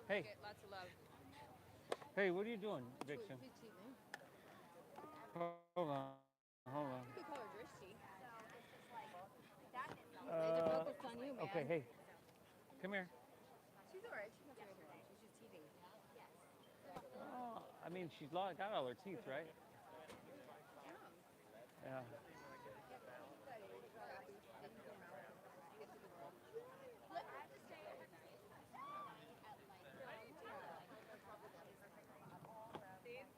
Hey. Get lots of love. Hey, what are you doing, Vixen? She's cheating. Hold on. You could call her Drishti. Uh, They just focused on you, man. okay, hey. Come here. She's alright. She's not doing her. She's just teething. Oh, I mean, she's got all her teeth, right? Yeah.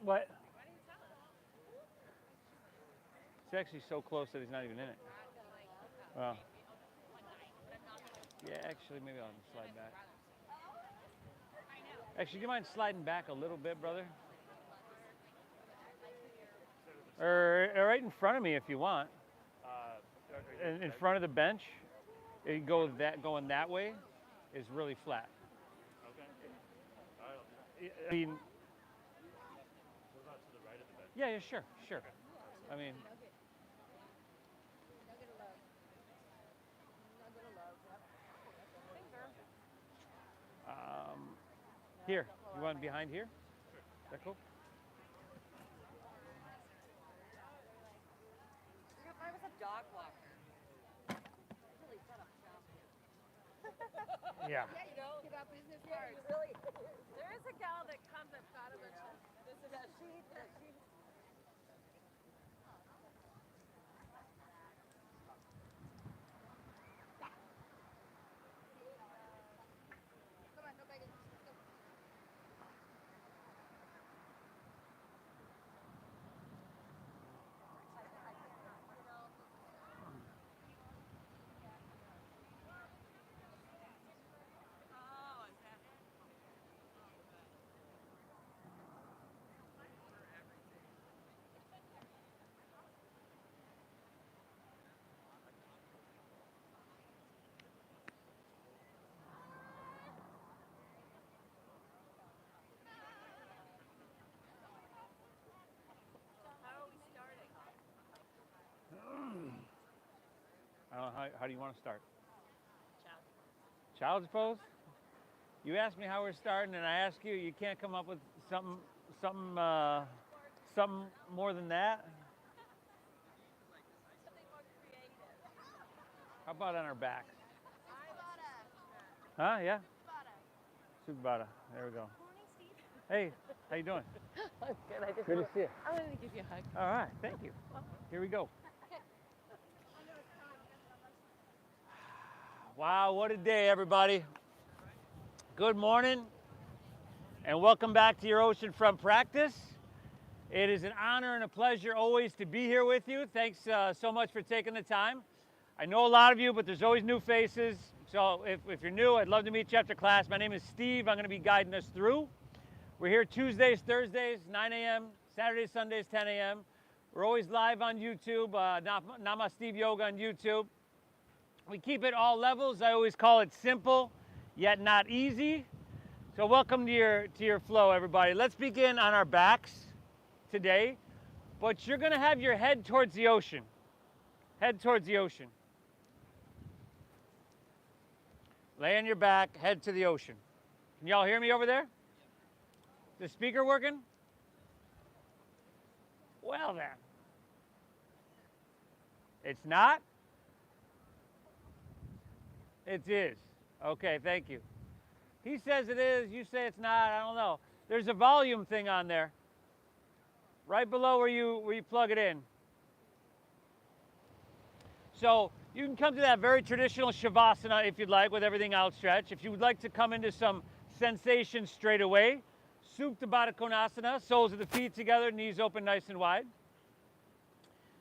What? It's actually so close that he's not even in it. Well, yeah, actually, maybe I'll slide back. Actually, do you mind sliding back a little bit, brother? Or right in front of me if you want. In front of the bench, it goes going that way is really flat. I mean, yeah, yeah, sure, sure. I mean, Nugget of love. Nugget of love. Yep. here, you want behind here? Is that cool? If I was a dog walker, really set up shop here. Yeah. Yeah, you know, give out business cards. Really, there is a gal that comes. I've got her. This is that she. Come on, no begging. Go. Oh, is that? How are we starting? I don't know, how do you want to start? Ciao. Child's pose? You asked me how we're starting, and I ask you, you can't come up with something, something more than that? Something more creative. How about on our backs? I'm Huh? Yeah. Subata. There we go. Morning, Steve. Hey, how you doing? I'm good. I just Good to see you. I wanted to give you a hug. All right, thank you. Here we go. Wow, what a day, everybody. Good morning, and welcome back to your Oceanfront practice. It is an honor and a pleasure always to be here with you. Thanks so much for taking the time. I know a lot of you, but there's always new faces. So if you're new, I'd love to meet you after class. My name is Steve. I'm going to be guiding us through. We're here Tuesdays, Thursdays, 9 a.m., Saturdays, Sundays, 10 a.m. We're always live on YouTube, Nama Steve Yoga on YouTube. We keep it all levels. I always call it simple, yet not easy. So welcome to your flow, everybody. Let's begin on our backs today, but you're going to have your head towards the ocean. Head towards the ocean. Lay on your back, head to the ocean. Can y'all hear me over there? Is the speaker working? Well then. It's not? It is. Okay, thank you. He says it is, you say it's not, I don't know. There's a volume thing on there. Right below where you plug it in. So you can come to that very traditional Shavasana if you'd like, with everything outstretched. If you would like to come into some sensation straight away, Supta Baddha Konasana, soles of the feet together, knees open nice and wide.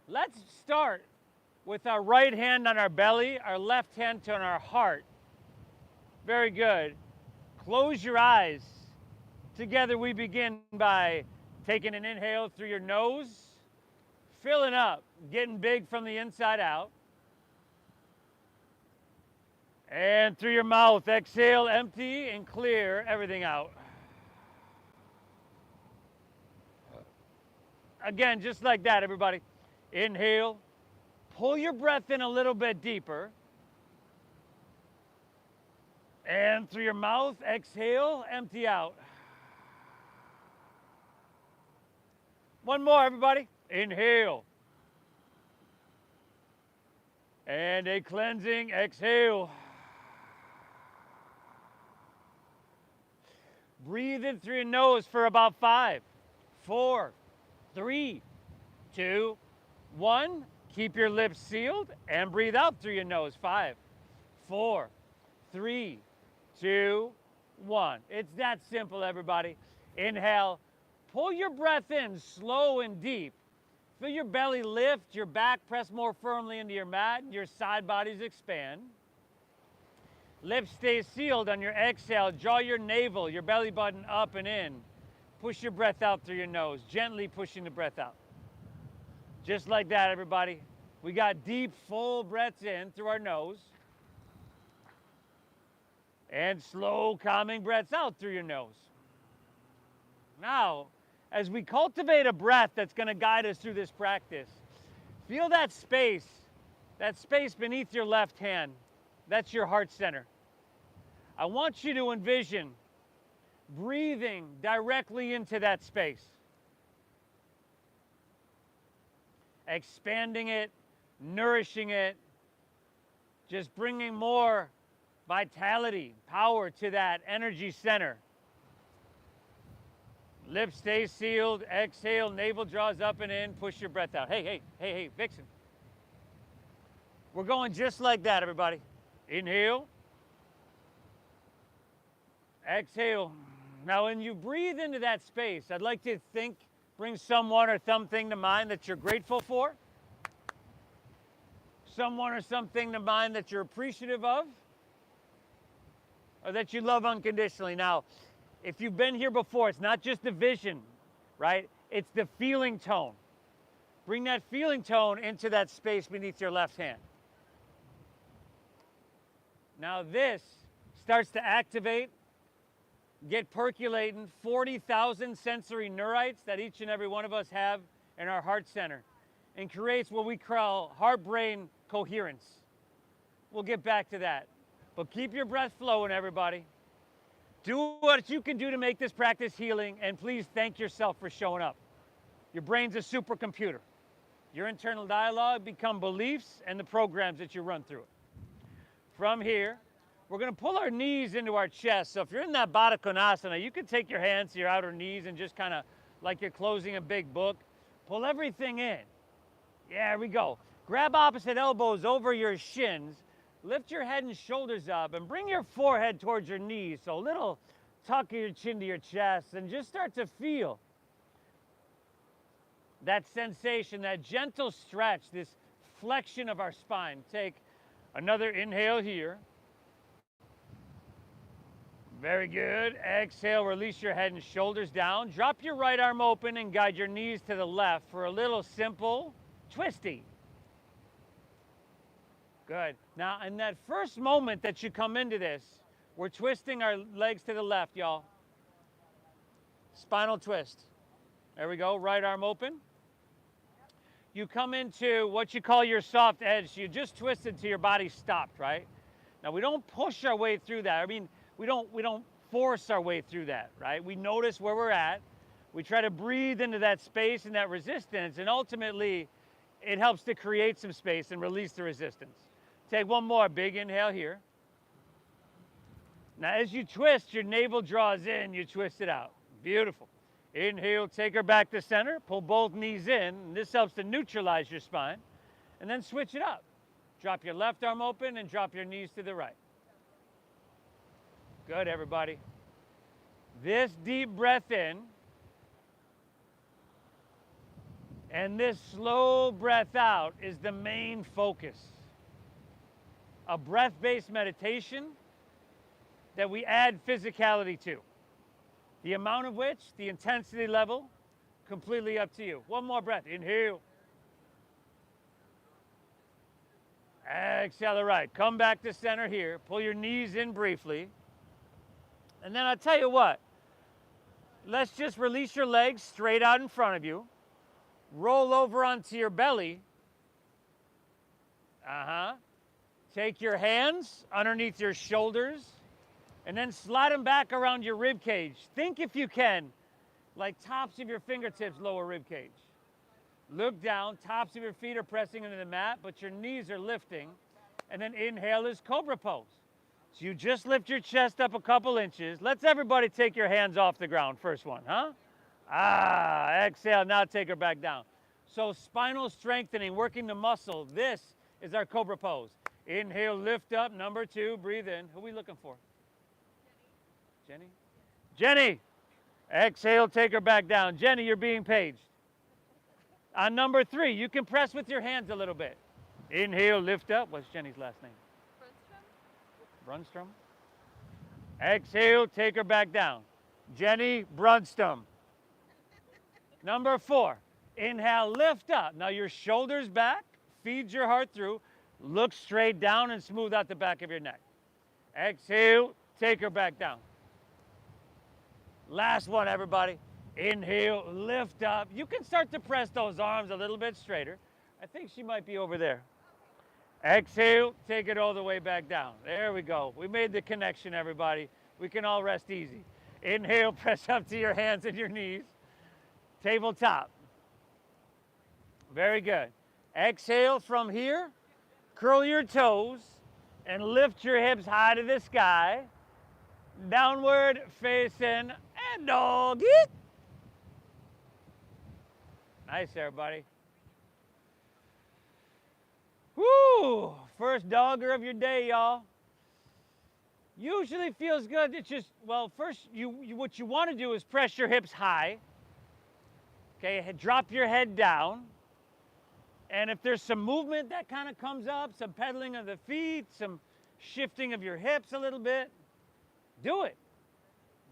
Let's start with our right hand on our belly, our left hand on our heart. Very good. Close your eyes. Together we begin by taking an inhale through your nose, filling up, getting big from the inside out. And through your mouth, exhale, empty, and clear everything out. Again, just like that, everybody. Inhale, pull your breath in a little bit deeper. And through your mouth, exhale, empty out. One more, everybody. Inhale. And a cleansing exhale. Breathe in through your nose for about 5, 4, 3, 2, 1. Keep your lips sealed and breathe out through your nose. 5, 4, 3, 2, 1. It's that simple, everybody. Inhale. Pull your breath in slow and deep. Feel your belly lift, your back press more firmly into your mat, and your side bodies expand. Lips stay sealed on your exhale. Draw your navel, your belly button up and in. Push your breath out through your nose, gently pushing the breath out. Just like that, everybody. We got deep, full breaths in through our nose. And slow, calming breaths out through your nose. Now, as we cultivate a breath that's going to guide us through this practice, feel that space beneath your left hand. That's your heart center. I want you to envision breathing directly into that space, expanding it, nourishing it, just bringing more vitality, power to that energy center. Lips stay sealed, exhale, navel draws up and in, push your breath out. Hey, Vixen. We're going just like that, everybody. Inhale. Exhale. Now, when you breathe into that space, I'd like to bring someone or something to mind that you're grateful for. Someone or something to mind that you're appreciative of, or that you love unconditionally. Now, if you've been here before, it's not just the vision, right? It's the feeling tone. Bring that feeling tone into that space beneath your left hand. Now this starts to activate, get percolating 40,000 sensory neurites that each and every one of us have in our heart center, and creates what we call heart-brain coherence. We'll get back to that. But keep your breath flowing, everybody. Do what you can do to make this practice healing, and please thank yourself for showing up. Your brain's a supercomputer. Your internal dialogue become beliefs and the programs that you run through it. From here, we're going to pull our knees into our chest. So if you're in that Baddha Konasana, you can take your hands to your outer knees and just kind of like you're closing a big book. Pull everything in. Yeah, here we go. Grab opposite elbows over your shins. Lift your head and shoulders up and bring your forehead towards your knees. So a little tuck of your chin to your chest, and just start to feel that sensation, that gentle stretch, this flexion of our spine. Take another inhale here. Very good. Exhale, release your head and shoulders down. Drop your right arm open and guide your knees to the left for a little simple twisty. Good. Now, in that first moment that you come into this, we're twisting our legs to the left, y'all. Spinal twist. There we go. Right arm open. You come into what you call your soft edge. You just twisted till your body stopped, right? Now, we don't push our way through that. I mean, we don't force our way through that, right? We notice where we're at. We try to breathe into that space and that resistance, and ultimately, it helps to create some space and release the resistance. Take one more big inhale here. Now, as you twist, your navel draws in, you twist it out. Beautiful. Inhale, take her back to center, pull both knees in, and this helps to neutralize your spine. And then switch it up. Drop your left arm open and drop your knees to the right. Good, everybody. This deep breath in, and this slow breath out is the main focus. A breath-based meditation that we add physicality to. The amount of which, the intensity level, completely up to you. One more breath. Inhale. Exhale, all right. Come back to center here. Pull your knees in briefly. And then I'll tell you what. Let's just release your legs straight out in front of you. Roll over onto your belly. Take your hands underneath your shoulders And then slide them back around your rib cage. Think if you can, like tops of your fingertips, lower rib cage. Look down, tops of your feet are pressing into the mat, but your knees are lifting. And then inhale is Cobra pose. So you just lift your chest up a couple inches. Let's everybody take your hands off the ground. First one, huh? Exhale, now take her back down. So spinal strengthening, working the muscle. This is our Cobra pose. Inhale, lift up, number 2, breathe in. Who are we looking for? Jenny? Jenny! Exhale, take her back down. Jenny, you're being paged. On number 3, you can press with your hands a little bit. Inhale, lift up. What's Jenny's last name? Brunstrom. Exhale, take her back down. Jenny Brunstum. Number 4, inhale, lift up. Now your shoulders back, feed your heart through, look straight down and smooth out the back of your neck. Exhale, take her back down. Last one, everybody. Inhale, lift up. You can start to press those arms a little bit straighter. I think she might be over there. Exhale, take it all the way back down. There we go. We made the connection, everybody. We can all rest easy. Inhale, press up to your hands and your knees. Tabletop. Very good. Exhale from here. Curl your toes and lift your hips high to the sky. Downward facing and dog it. Nice, everybody. Woo! First dogger of your day, y'all. Usually feels good. It's just, well, first, what you want to do is press your hips high. Okay, drop your head down. And if there's some movement that kind of comes up, some pedaling of the feet, some shifting of your hips a little bit, do it.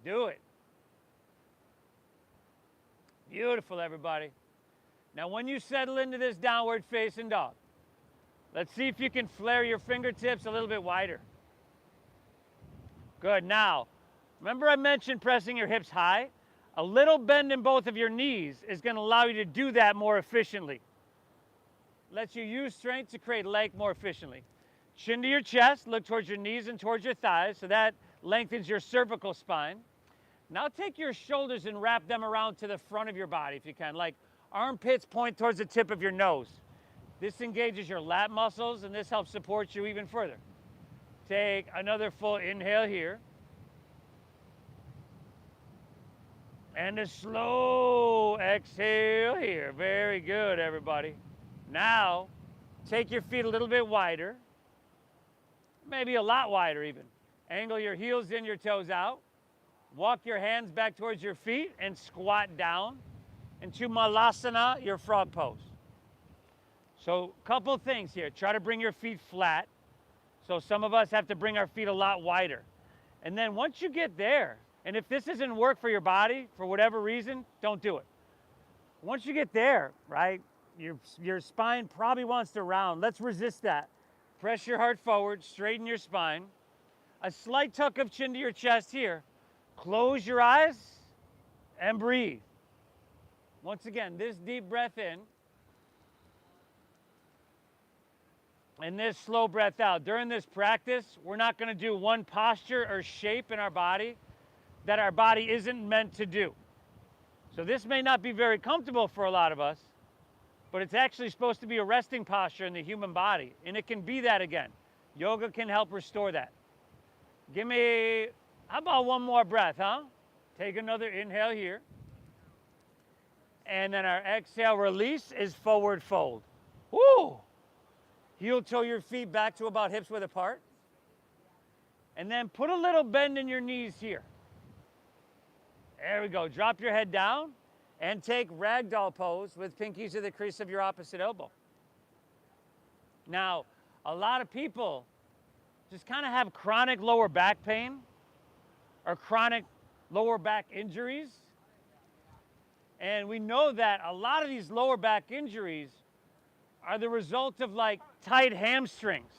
Do it. Beautiful, everybody. Now, when you settle into this downward facing dog, let's see if you can flare your fingertips a little bit wider. Good. Now, remember I mentioned pressing your hips high? A little bend in both of your knees is going to allow you to do that more efficiently. Lets you use strength to create length more efficiently. Chin to your chest, look towards your knees and towards your thighs, so that lengthens your cervical spine. Now take your shoulders and wrap them around to the front of your body if you can, like armpits point towards the tip of your nose. This engages your lat muscles and this helps support you even further. Take another full inhale here. And a slow exhale here. Very good, everybody. Now, take your feet a little bit wider. Maybe a lot wider even. Angle your heels in, your toes out. Walk your hands back towards your feet and squat down into Malasana, your frog pose. So, couple things here. Try to bring your feet flat. So some of us have to bring our feet a lot wider. And then once you get there, and if this doesn't work for your body, for whatever reason, don't do it. Once you get there, right, your spine probably wants to round. Let's resist that. Press your heart forward, straighten your spine. A slight tuck of chin to your chest here. Close your eyes and breathe. Once again, this deep breath in. And this slow breath out. During this practice, we're not going to do one posture or shape in our body that our body isn't meant to do. So this may not be very comfortable for a lot of us, but it's actually supposed to be a resting posture in the human body, and it can be that again. Yoga can help restore that. Give me, how about one more breath, huh? Take another inhale here. And then our exhale release is forward fold. Woo! Heel toe your feet back to about hips width apart. And then put a little bend in your knees here. There we go. Drop your head down and take ragdoll pose with pinkies to the crease of your opposite elbow. Now, a lot of people just kind of have chronic lower back pain or chronic lower back injuries. And we know that a lot of these lower back injuries are the result of like tight hamstrings,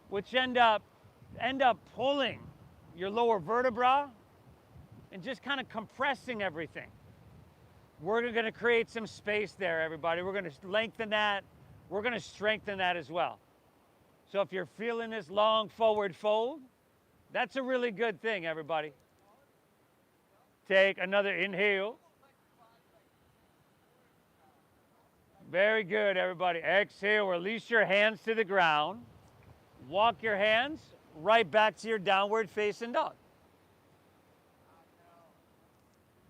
which end up pulling your lower vertebra and just kind of compressing everything. We're going to create some space there, everybody. We're going to lengthen that. We're going to strengthen that as well. So if you're feeling this long forward fold, That's a really good thing, everybody. Take another inhale. Very good, everybody. Exhale, release your hands to the ground. Walk your hands right back to your downward facing dog.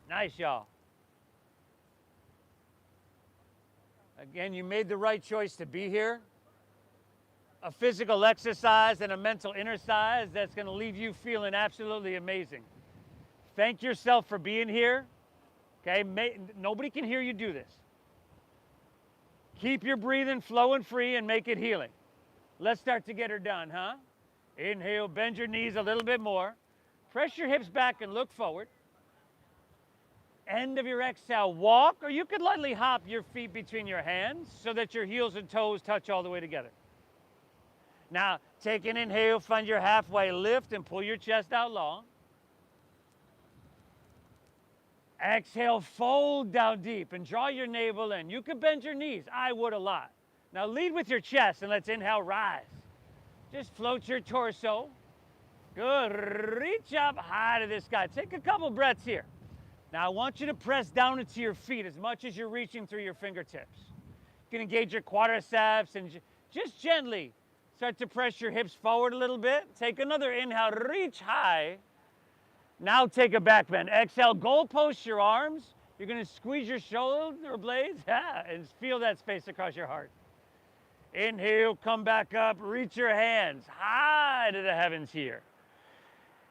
Nice, y'all. Again, you made the right choice to be here. A physical exercise and a mental exercise that's going to leave you feeling absolutely amazing. Thank yourself for being here. Okay, nobody can hear you do this. Keep your breathing flowing free and make it healing. Let's start to get her done, huh? Inhale, bend your knees a little bit more. Press your hips back and look forward. End of your exhale, walk, or you could lightly hop your feet between your hands so that your heels and toes touch all the way together. Now, take an inhale, find your halfway lift and pull your chest out long. Exhale, fold down deep and draw your navel in. You could bend your knees. I would a lot. Now lead with your chest and let's inhale, rise. Just float your torso. Good. Reach up high to the sky. Take a couple breaths here. Now I want you to press down into your feet as much as you're reaching through your fingertips. You can engage your quadriceps and just gently start to press your hips forward a little bit. Take another inhale, reach high. Now take a back bend. Exhale, goal post your arms. You're going to squeeze your shoulder blades and feel that space across your heart. Inhale, come back up, reach your hands high to the heavens here.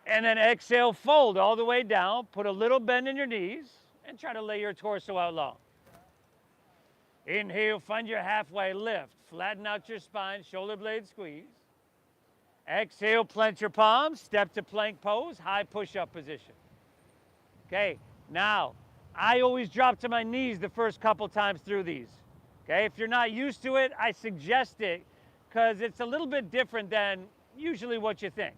And then exhale, fold all the way down. Put a little bend in your knees and try to lay your torso out long. Inhale, find your halfway lift. Flatten out your spine, shoulder blade squeeze. Exhale, plant your palms, step to plank pose, high push-up position. Okay, now, I always drop to my knees the first couple times through these. Okay, if you're not used to it, I suggest it because it's a little bit different than usually what you think.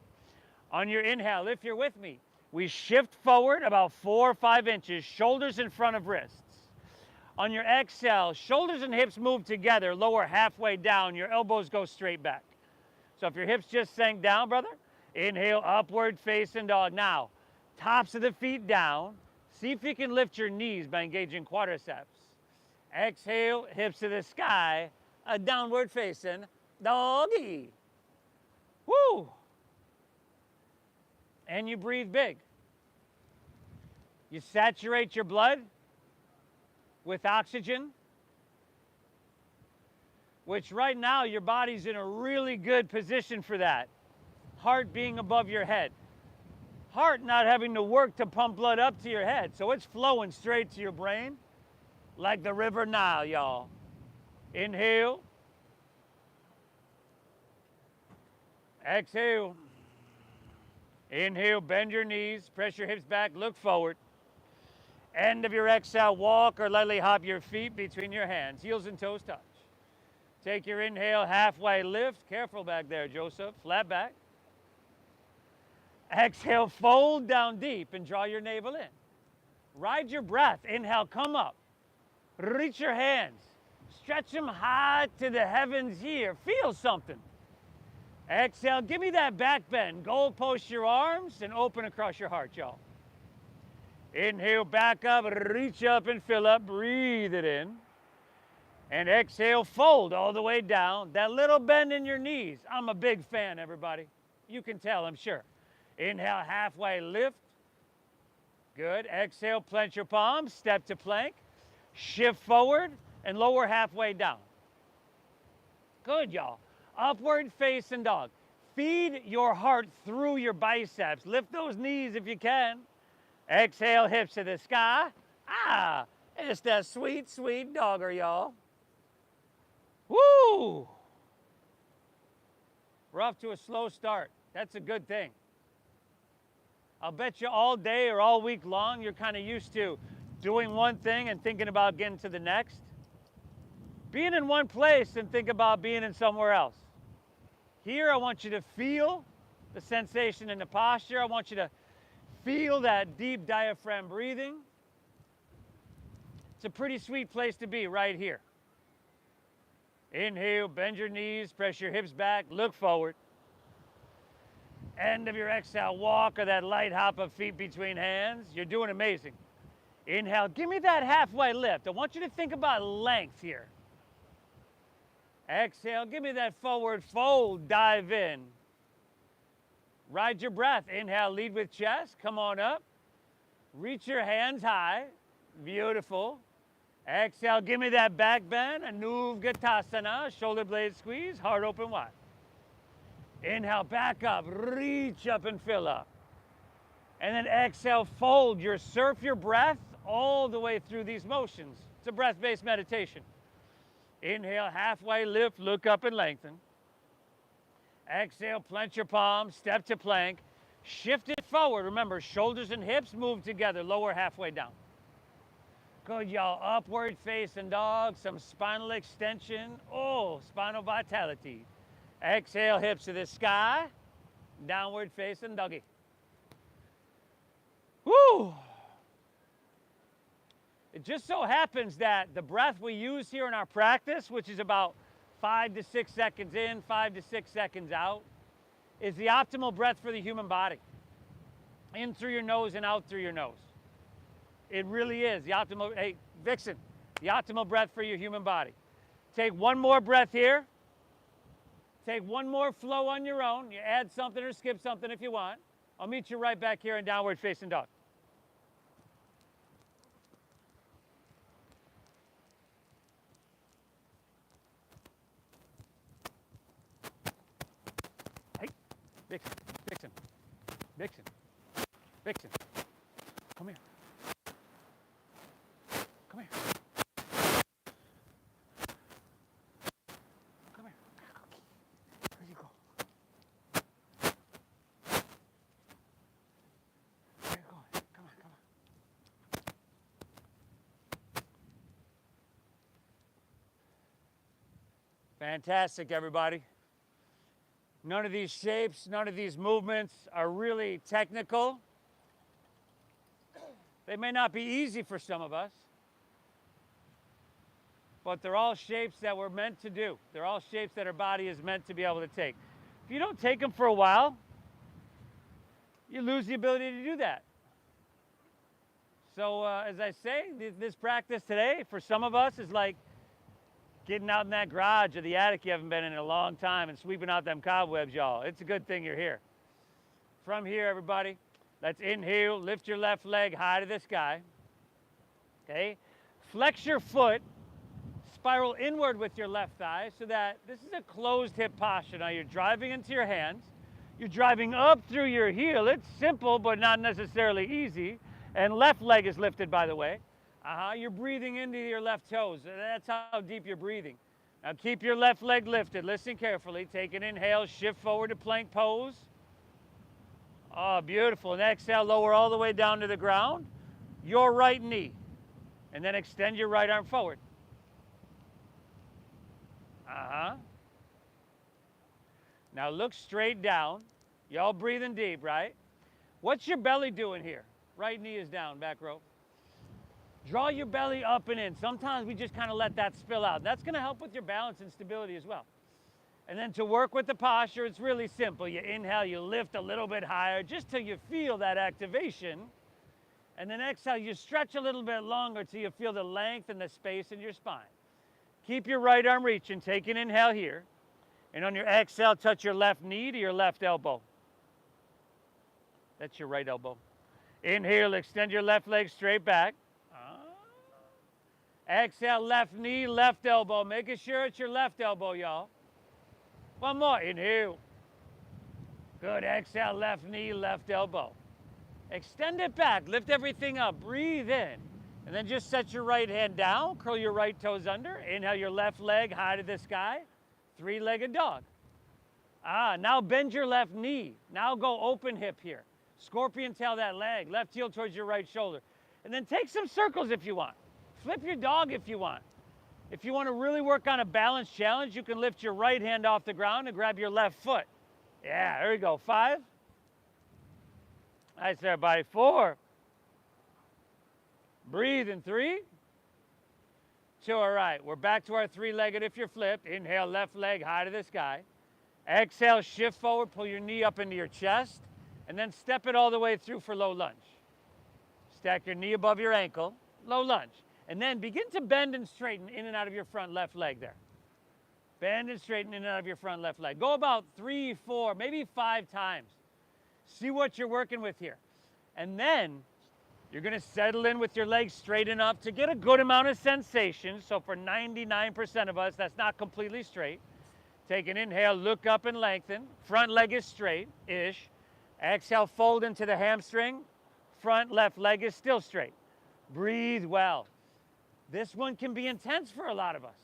On your inhale, if you're with me, we shift forward about 4 or 5 inches, shoulders in front of wrists. On your exhale, shoulders and hips move together, lower halfway down, your elbows go straight back. So if your hips just sank down, brother, inhale, upward facing dog. Now, tops of the feet down. See if you can lift your knees by engaging quadriceps. Exhale, hips to the sky, a downward facing doggy. Woo! And you breathe big. You saturate your blood with oxygen, which right now your body's in a really good position for that. Heart being above your head. Heart not having to work to pump blood up to your head. So it's flowing straight to your brain like the river Nile, y'all. Inhale. Exhale. Inhale, bend your knees, press your hips back, look forward. End of your exhale, walk or lightly hop your feet between your hands. Heels and toes touch. Take your inhale, halfway lift. Careful back there, Joseph. Flat back. Exhale, fold down deep and draw your navel in. Ride your breath. Inhale, come up. Reach your hands. Stretch them high to the heavens here. Feel something. Exhale, give me that back bend. Goal post your arms and open across your heart, y'all. Inhale, back up, reach up and fill up. Breathe it in. And exhale, fold all the way down. That little bend in your knees. I'm a big fan, everybody. You can tell, I'm sure. Inhale, halfway lift. Good. Exhale, plant your palms, step to plank. Shift forward and lower halfway down. Good, y'all. Upward facing dog. Feed your heart through your biceps. Lift those knees if you can. Exhale, hips to the sky. It's that sweet, sweet dogger, y'all. Woo! We're off to a slow start. That's a good thing. I'll bet you all day or all week long you're kind of used to doing one thing and thinking about getting to the next. Being in one place and think about being in somewhere else. Here I want you to feel the sensation in the posture. I want you to feel that deep diaphragm breathing. It's a pretty sweet place to be right here. Inhale, bend your knees, press your hips back, look forward. End of your exhale, walk or that light hop of feet between hands. You're doing amazing. Inhale, give me that halfway lift. I want you to think about length here. Exhale, give me that forward fold, dive in. Ride your breath. Inhale, lead with chest. Come on up. Reach your hands high. Beautiful. Exhale, give me that back bend. Anuvgatasana, shoulder blade squeeze, heart open wide. Inhale, back up, reach up and fill up. And then exhale, fold surf your breath all the way through these motions. It's a breath-based meditation. Inhale, halfway lift, look up and lengthen. Exhale, plant your palms, step to plank. Shift it forward. Remember, shoulders and hips move together, lower halfway down. Good, y'all. Upward facing dog, some spinal extension. Oh, spinal vitality. Exhale, hips to the sky. Downward facing doggy. Woo! It just so happens that the breath we use here in our practice, which is about 5 to 6 seconds in, 5 to 6 seconds out, is the optimal breath for the human body. In through your nose and out through your nose. It really is the optimal, hey, Vixen, the optimal breath for your human body. Take one more breath here. Take one more flow on your own. You add something or skip something if you want. I'll meet you right back here in downward facing dog. Hey, Vixen, Vixen, Vixen, Vixen, come here. Come here. Come here. Where you go? Where you going? Come on, come on. Fantastic, everybody. None of these shapes, none of these movements are really technical. They may not be easy for some of us, but they're all shapes that we're meant to do. They're all shapes that our body is meant to be able to take. If you don't take them for a while, you lose the ability to do that. So as I say, this practice today, for some of us, is like getting out in that garage or the attic you haven't been in a long time and sweeping out them cobwebs, y'all. It's a good thing you're here. From here, everybody, let's inhale, lift your left leg high to the sky. Okay? Flex your foot, spiral inward with your left thigh so that this is a closed hip posture. Now you're driving into your hands. You're driving up through your heel. It's simple, but not necessarily easy. And left leg is lifted, by the way. You're breathing into your left toes. That's how deep you're breathing. Now keep your left leg lifted. Listen carefully. Take an inhale, shift forward to plank pose. Oh, beautiful. And exhale, lower all the way down to the ground. Your right knee. And then extend your right arm forward. Now look straight down. Y'all breathing deep, right? What's your belly doing here? Right knee is down, back row. Draw your belly up and in. Sometimes we just kind of let that spill out. That's going to help with your balance and stability as well. And then to work with the posture, it's really simple. You inhale, you lift a little bit higher just till you feel that activation. And then exhale, you stretch a little bit longer till you feel the length and the space in your spine. Keep your right arm reaching. Take an inhale here. And on your exhale, touch your left knee to your left elbow. That's your right elbow. Inhale, extend your left leg straight back. Exhale, left knee, left elbow. Making sure it's your left elbow, y'all. One more. Inhale. Good. Exhale, left knee, left elbow. Extend it back. Lift everything up. Breathe in. And then just set your right hand down. Curl your right toes under. Inhale your left leg high to the sky. Three-legged dog. Now bend your left knee. Now go open hip here. Scorpion tail that leg. Left heel towards your right shoulder. And then take some circles if you want. Flip your dog if you want. If you want to really work on a balance challenge, you can lift your right hand off the ground and grab your left foot. Yeah, there we go. 5. Nice, everybody. 4. Breathe in 3. 2. All right, we're back to our three-legged if you're flipped. Inhale, left leg high to the sky. Exhale, shift forward, pull your knee up into your chest, and then step it all the way through for low lunge. Stack your knee above your ankle, low lunge. And then begin to bend and straighten in and out of your front left leg there. Bend and straighten in and out of your front left leg. Go about 3, 4, maybe 5 times. See what you're working with here. And then you're going to settle in with your legs straight enough to get a good amount of sensation. So for 99% of us, that's not completely straight. Take an inhale, look up and lengthen. Front leg is straight-ish. Exhale, fold into the hamstring. Front left leg is still straight. Breathe well. This one can be intense for a lot of us.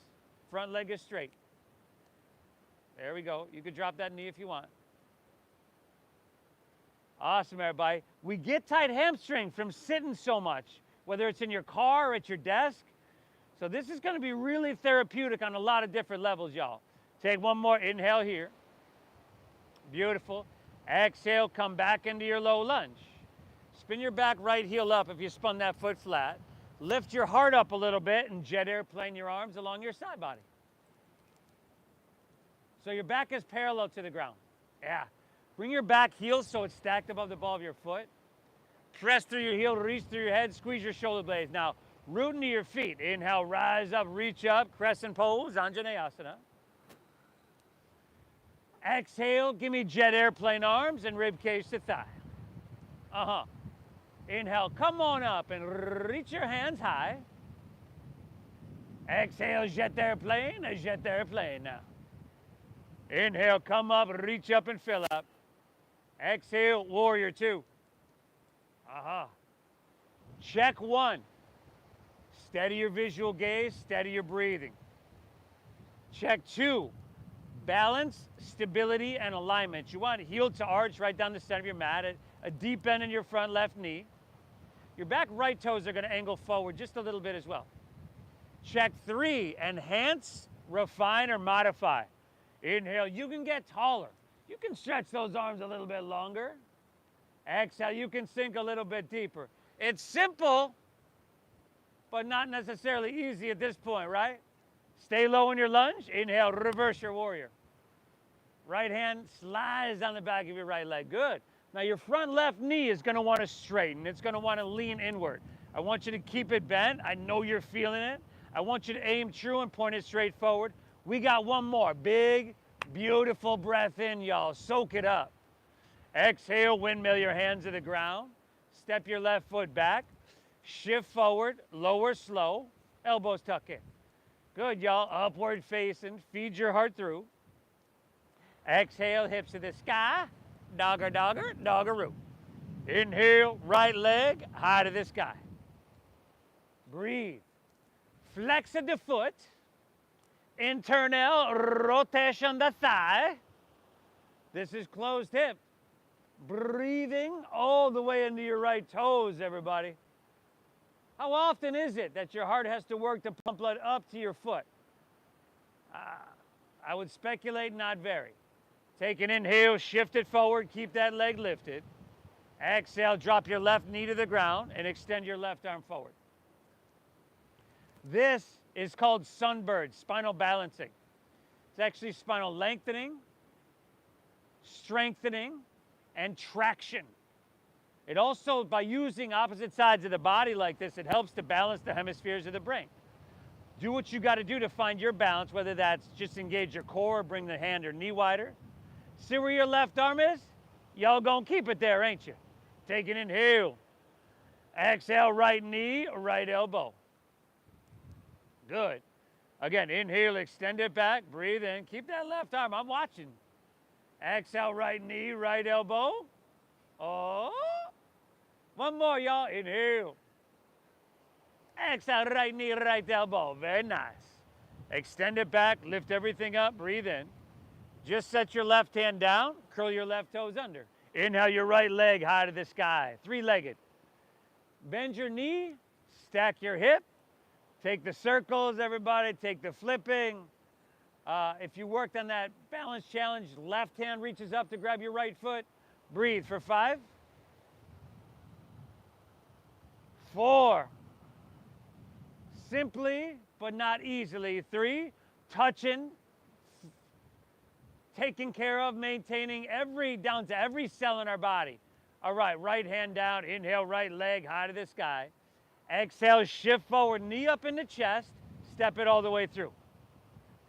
Front leg is straight. There we go. You can drop that knee if you want. Awesome, everybody. We get tight hamstring from sitting so much, whether it's in your car or at your desk. So this is going to be really therapeutic on a lot of different levels, y'all. Take one more inhale here. Beautiful. Exhale, come back into your low lunge. Spin your back right heel up if you spun that foot flat. Lift your heart up a little bit and jet airplane your arms along your side body. So your back is parallel to the ground. Yeah. Bring your back heel so it's stacked above the ball of your foot. Press through your heel, reach through your head, squeeze your shoulder blades. Now, root into your feet. Inhale, rise up, reach up, crescent pose, Anjaneyasana. Exhale, give me jet airplane arms and rib cage to thigh. Inhale, come on up and reach your hands high. Exhale, jet airplane now. Inhale, come up, reach up and fill up. Exhale, warrior two. Check one. Steady your visual gaze, steady your breathing. Check two. Balance, stability, and alignment. You want heel to arch right down the center of your mat, a deep bend in your front left knee. Your back right toes are going to angle forward just a little bit as well. Check three. Enhance, refine, or modify. Inhale, you can get taller. You can stretch those arms a little bit longer. Exhale, you can sink a little bit deeper. It's simple, but not necessarily easy at this point, right? Stay low in your lunge. Inhale, reverse your warrior. Right hand slides down the back of your right leg. Good. Now your front left knee is going to want to straighten. It's going to want to lean inward. I want you to keep it bent. I know you're feeling it. I want you to aim true and point it straight forward. We got one more. Big, beautiful breath in, y'all. Soak it up. Exhale, windmill your hands to the ground. Step your left foot back. Shift forward, lower slow. Elbows tuck in. Good, y'all. Upward facing. Feed your heart through. Exhale, hips to the sky. Dogger, dogger, doggeroo. Inhale, right leg, high to the sky. Breathe. Flex of the foot. Internal rotation the thigh. This is closed hip. Breathing all the way into your right toes, everybody. How often is it that your heart has to work to pump blood up to your foot? I would speculate not very. Take an inhale, shift it forward, keep that leg lifted. Exhale, drop your left knee to the ground and extend your left arm forward. This is called sunbird, spinal balancing. It's actually spinal lengthening, strengthening, and traction. It also, by using opposite sides of the body like this, it helps to balance the hemispheres of the brain. Do what you got to do to find your balance, whether that's just engage your core or bring the hand or knee wider. See where your left arm is? Y'all gonna keep it there, ain't you? Take an inhale. Exhale, right knee, right elbow. Good. Again, inhale, extend it back, breathe in. Keep that left arm, I'm watching. Exhale, right knee, right elbow. Oh. One more, y'all. Inhale. Exhale, right knee, right elbow. Very nice. Extend it back, lift everything up, breathe in. Just set your left hand down, curl your left toes under. Inhale your right leg high to the sky, three-legged. Bend your knee, stack your hip. Take the circles, everybody, take the flipping. If you worked on that balance challenge, left hand reaches up to grab your right foot. Breathe for 5, 4. Simply, but not easily. 3, touching. taken care of, maintaining down to every cell in our body. All right, right hand down, inhale, right leg high to the sky. Exhale, shift forward, knee up in the chest, step it all the way through.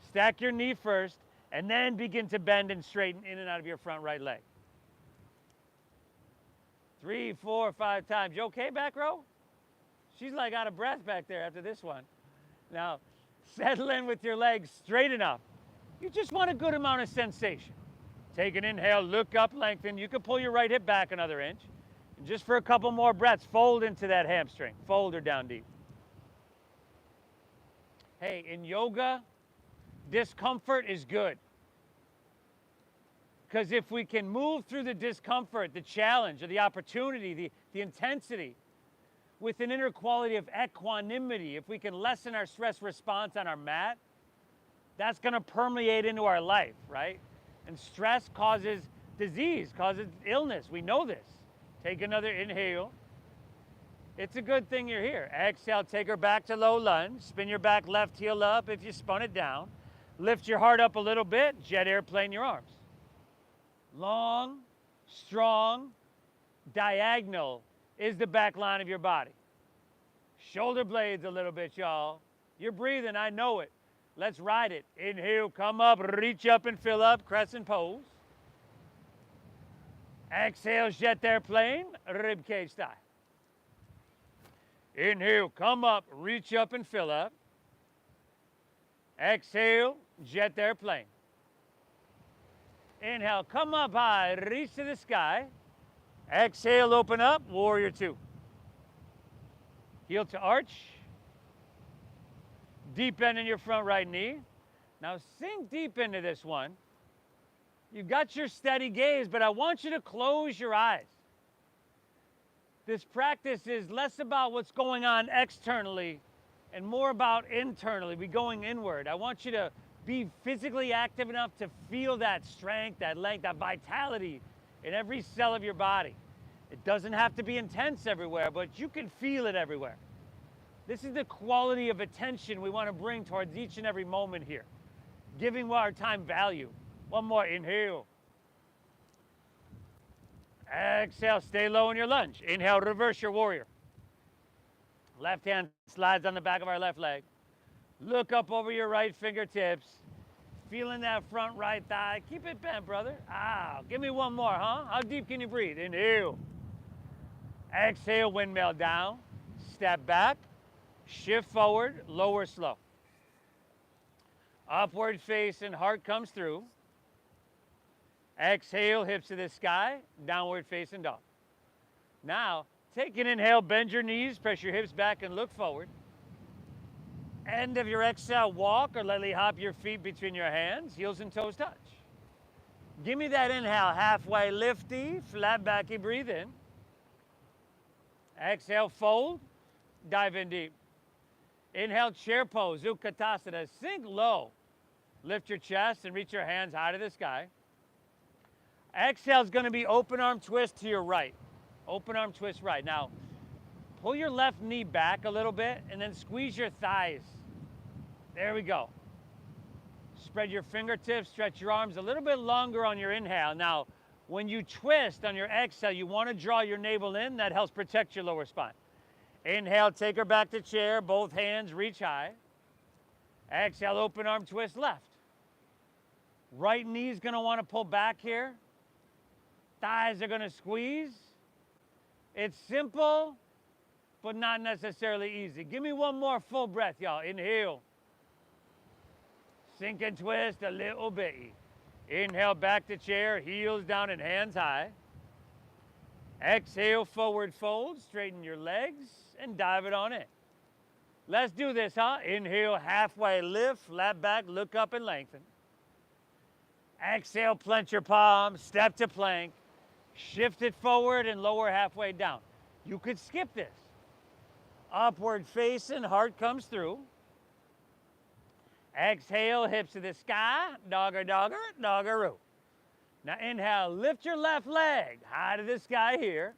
Stack your knee first, and then begin to bend and straighten in and out of your front right leg. 3, 4, 5 times. You okay, back row? She's like out of breath back there after this one. Now, settle in with your legs straight enough. You just want a good amount of sensation. Take an inhale, look up, lengthen. You can pull your right hip back another inch. And just for a couple more breaths, fold into that hamstring. Fold her down deep. Hey, in yoga, discomfort is good. Because if we can move through the discomfort, the challenge, or the opportunity, the intensity, with an inner quality of equanimity, if we can lessen our stress response on our mat, that's going to permeate into our life, right? And stress causes disease, causes illness. We know this. Take another inhale. It's a good thing you're here. Exhale, take her back to low lunge. Spin your back left heel up if you spun it down. Lift your heart up a little bit. Jet airplane your arms. Long, strong, diagonal is the back line of your body. Shoulder blades a little bit, y'all. You're breathing, I know it. Let's ride it. Inhale, come up, reach up and fill up, crescent pose. Exhale, jet airplane, rib cage style. Inhale, come up, reach up and fill up. Exhale, jet airplane. Inhale, come up high, reach to the sky. Exhale, open up, warrior two. Heel to arch. Deep bend in your front right knee. Now sink deep into this one. You've got your steady gaze, but I want you to close your eyes. This practice is less about what's going on externally and more about internally. We're going inward. I want you to be physically active enough to feel that strength, that length, that vitality in every cell of your body. It doesn't have to be intense everywhere, but you can feel it everywhere. This is the quality of attention we want to bring towards each and every moment here, giving our time value. One more, inhale. Exhale, stay low in your lunge. Inhale, reverse your warrior. Left hand slides on the back of our left leg. Look up over your right fingertips. Feeling that front right thigh. Keep it bent, brother. Ah, give me one more, huh? How deep can you breathe? Inhale. Exhale, windmill down. Step back. Shift forward, lower slow. Upward face and heart comes through. Exhale, hips to the sky, downward facing dog. Now, take an inhale, bend your knees, press your hips back and look forward. End of your exhale, walk or lightly hop your feet between your hands, heels and toes touch. Give me that inhale, halfway lifty, flat backy, breathe in. Exhale, fold, dive in deep. Inhale, chair pose, Utkatasana, sink low. Lift your chest and reach your hands high to the sky. Exhale is going to be open arm twist to your right. Open arm twist right. Now, pull your left knee back a little bit and then squeeze your thighs. There we go. Spread your fingertips, stretch your arms a little bit longer on your inhale. Now, when you twist on your exhale, you want to draw your navel in. That helps protect your lower spine. Inhale, take her back to chair. Both hands reach high. Exhale, open arm twist left. Right knee's going to want to pull back here. Thighs are going to squeeze. It's simple, but not necessarily easy. Give me one more full breath, y'all. Inhale. Sink and twist a little bit. Inhale, back to chair, heels down and hands high. Exhale, forward fold, straighten your legs and dive it on in. Let's do this, huh? Inhale, halfway lift, flat back, look up and lengthen. Exhale, plant your palms, step to plank, shift it forward and lower halfway down. You could skip this. Upward facing, heart comes through. Exhale, hips to the sky, dogger, dogger, doggeroo. Now inhale, lift your left leg high to the sky here.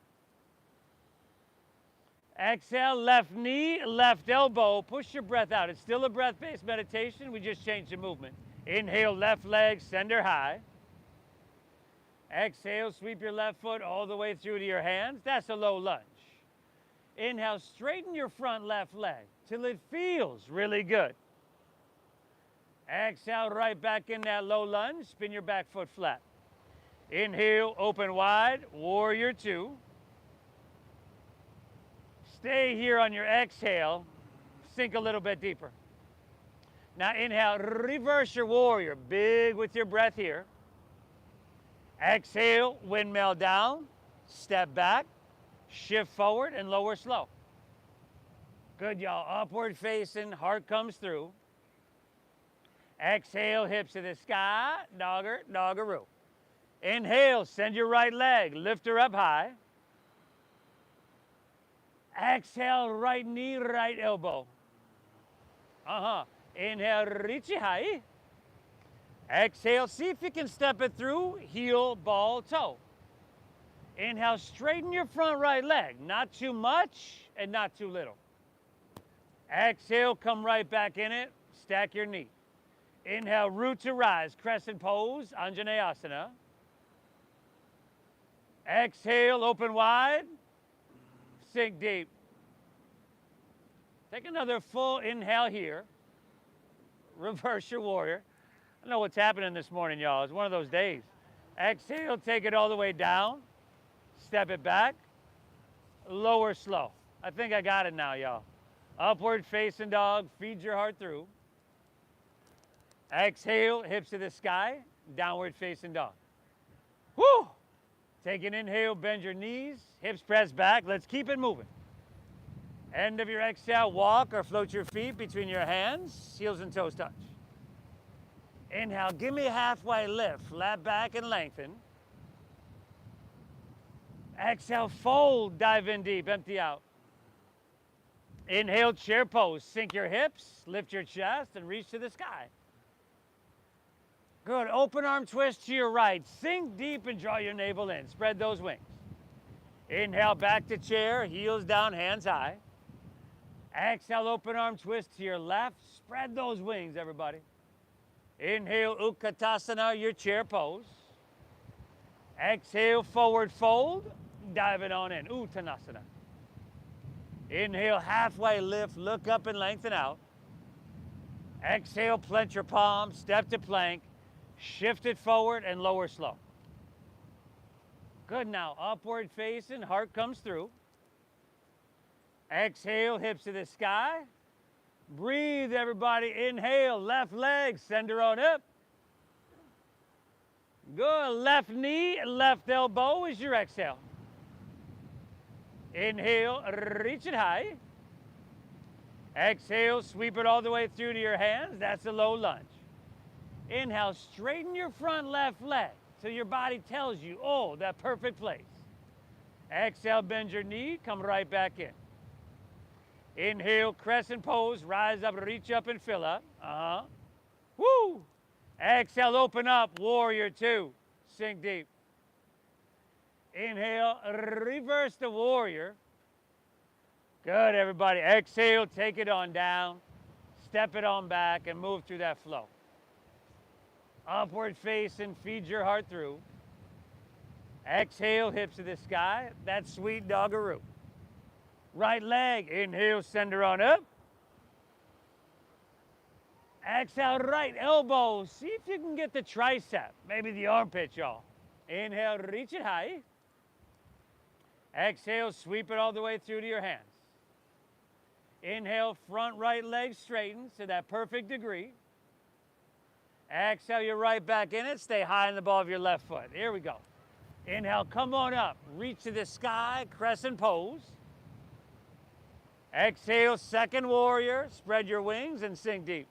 Exhale, left knee, left elbow, push your breath out. It's still a breath-based meditation, we just changed the movement. Inhale, left leg, send her high. Exhale, sweep your left foot all the way through to your hands. That's a low lunge. Inhale, straighten your front left leg till it feels really good. Exhale, right back in that low lunge. Spin your back foot flat. Inhale, open wide, warrior two. Stay here on your exhale. Sink a little bit deeper. Now inhale, reverse your warrior. Big with your breath here. Exhale, windmill down. Step back. Shift forward and lower slow. Good, y'all. Upward facing, heart comes through. Exhale, hips to the sky. Dogger, doggeroo. Inhale, send your right leg. Lift her up high. Exhale, right knee, right elbow. Inhale, reach it high. Exhale, see if you can step it through, heel, ball, toe. Inhale, straighten your front right leg. Not too much and not too little. Exhale, come right back in it. Stack your knee. Inhale, root to rise, crescent pose, Anjaneyasana. Exhale, open wide. Sink deep. Take another full inhale here. Reverse your warrior. I don't know what's happening this morning, y'all. It's one of those days. Exhale, take it all the way down. Step it back. Lower slow. I think I got it now, y'all. Upward facing dog. Feed your heart through. Exhale, hips to the sky. Downward facing dog. Woo! Take an inhale, bend your knees. Hips press back. Let's keep it moving. End of your exhale, walk or float your feet between your hands. Heels and toes touch. Inhale, give me a halfway lift. Flat back and lengthen. Exhale, fold, dive in deep, empty out. Inhale, chair pose. Sink your hips, lift your chest, and reach to the sky. Good. Open arm twist to your right. Sink deep and draw your navel in. Spread those wings. Inhale, back to chair, heels down, hands high. Exhale, open arm twist to your left. Spread those wings, everybody. Inhale, Utkatasana, your chair pose. Exhale, forward fold. Dive it on in, Uttanasana. Inhale, halfway lift, look up and lengthen out. Exhale, plant your palms, step to plank. Shift it forward and lower slow. Good, now upward facing, heart comes through. Exhale, hips to the sky. Breathe, everybody. Inhale, left leg, send her on up. Good, left knee, left elbow is your exhale. Inhale, reach it high. Exhale, sweep it all the way through to your hands. That's a low lunge. Inhale, straighten your front left leg till your body tells you, oh, that perfect place. Exhale, bend your knee, come right back in. Inhale, crescent pose, rise up, reach up and fill up. Woo! Exhale, open up, warrior two. Sink deep. Inhale, reverse the warrior. Good, everybody. Exhale, take it on down. Step it on back and move through that flow. Upward facing, feed your heart through. Exhale, hips to the sky. That's sweet doggeroo. Right leg, inhale, send her on up. Exhale, right elbow. See if you can get the tricep, maybe the armpit, y'all. Inhale, reach it high. Exhale, sweep it all the way through to your hands. Inhale, front right leg straightens to that perfect degree. Exhale, you're right back in it. Stay high in the ball of your left foot. Here we go. Inhale, come on up. Reach to the sky, crescent pose. Exhale, second warrior. Spread your wings and sink deep.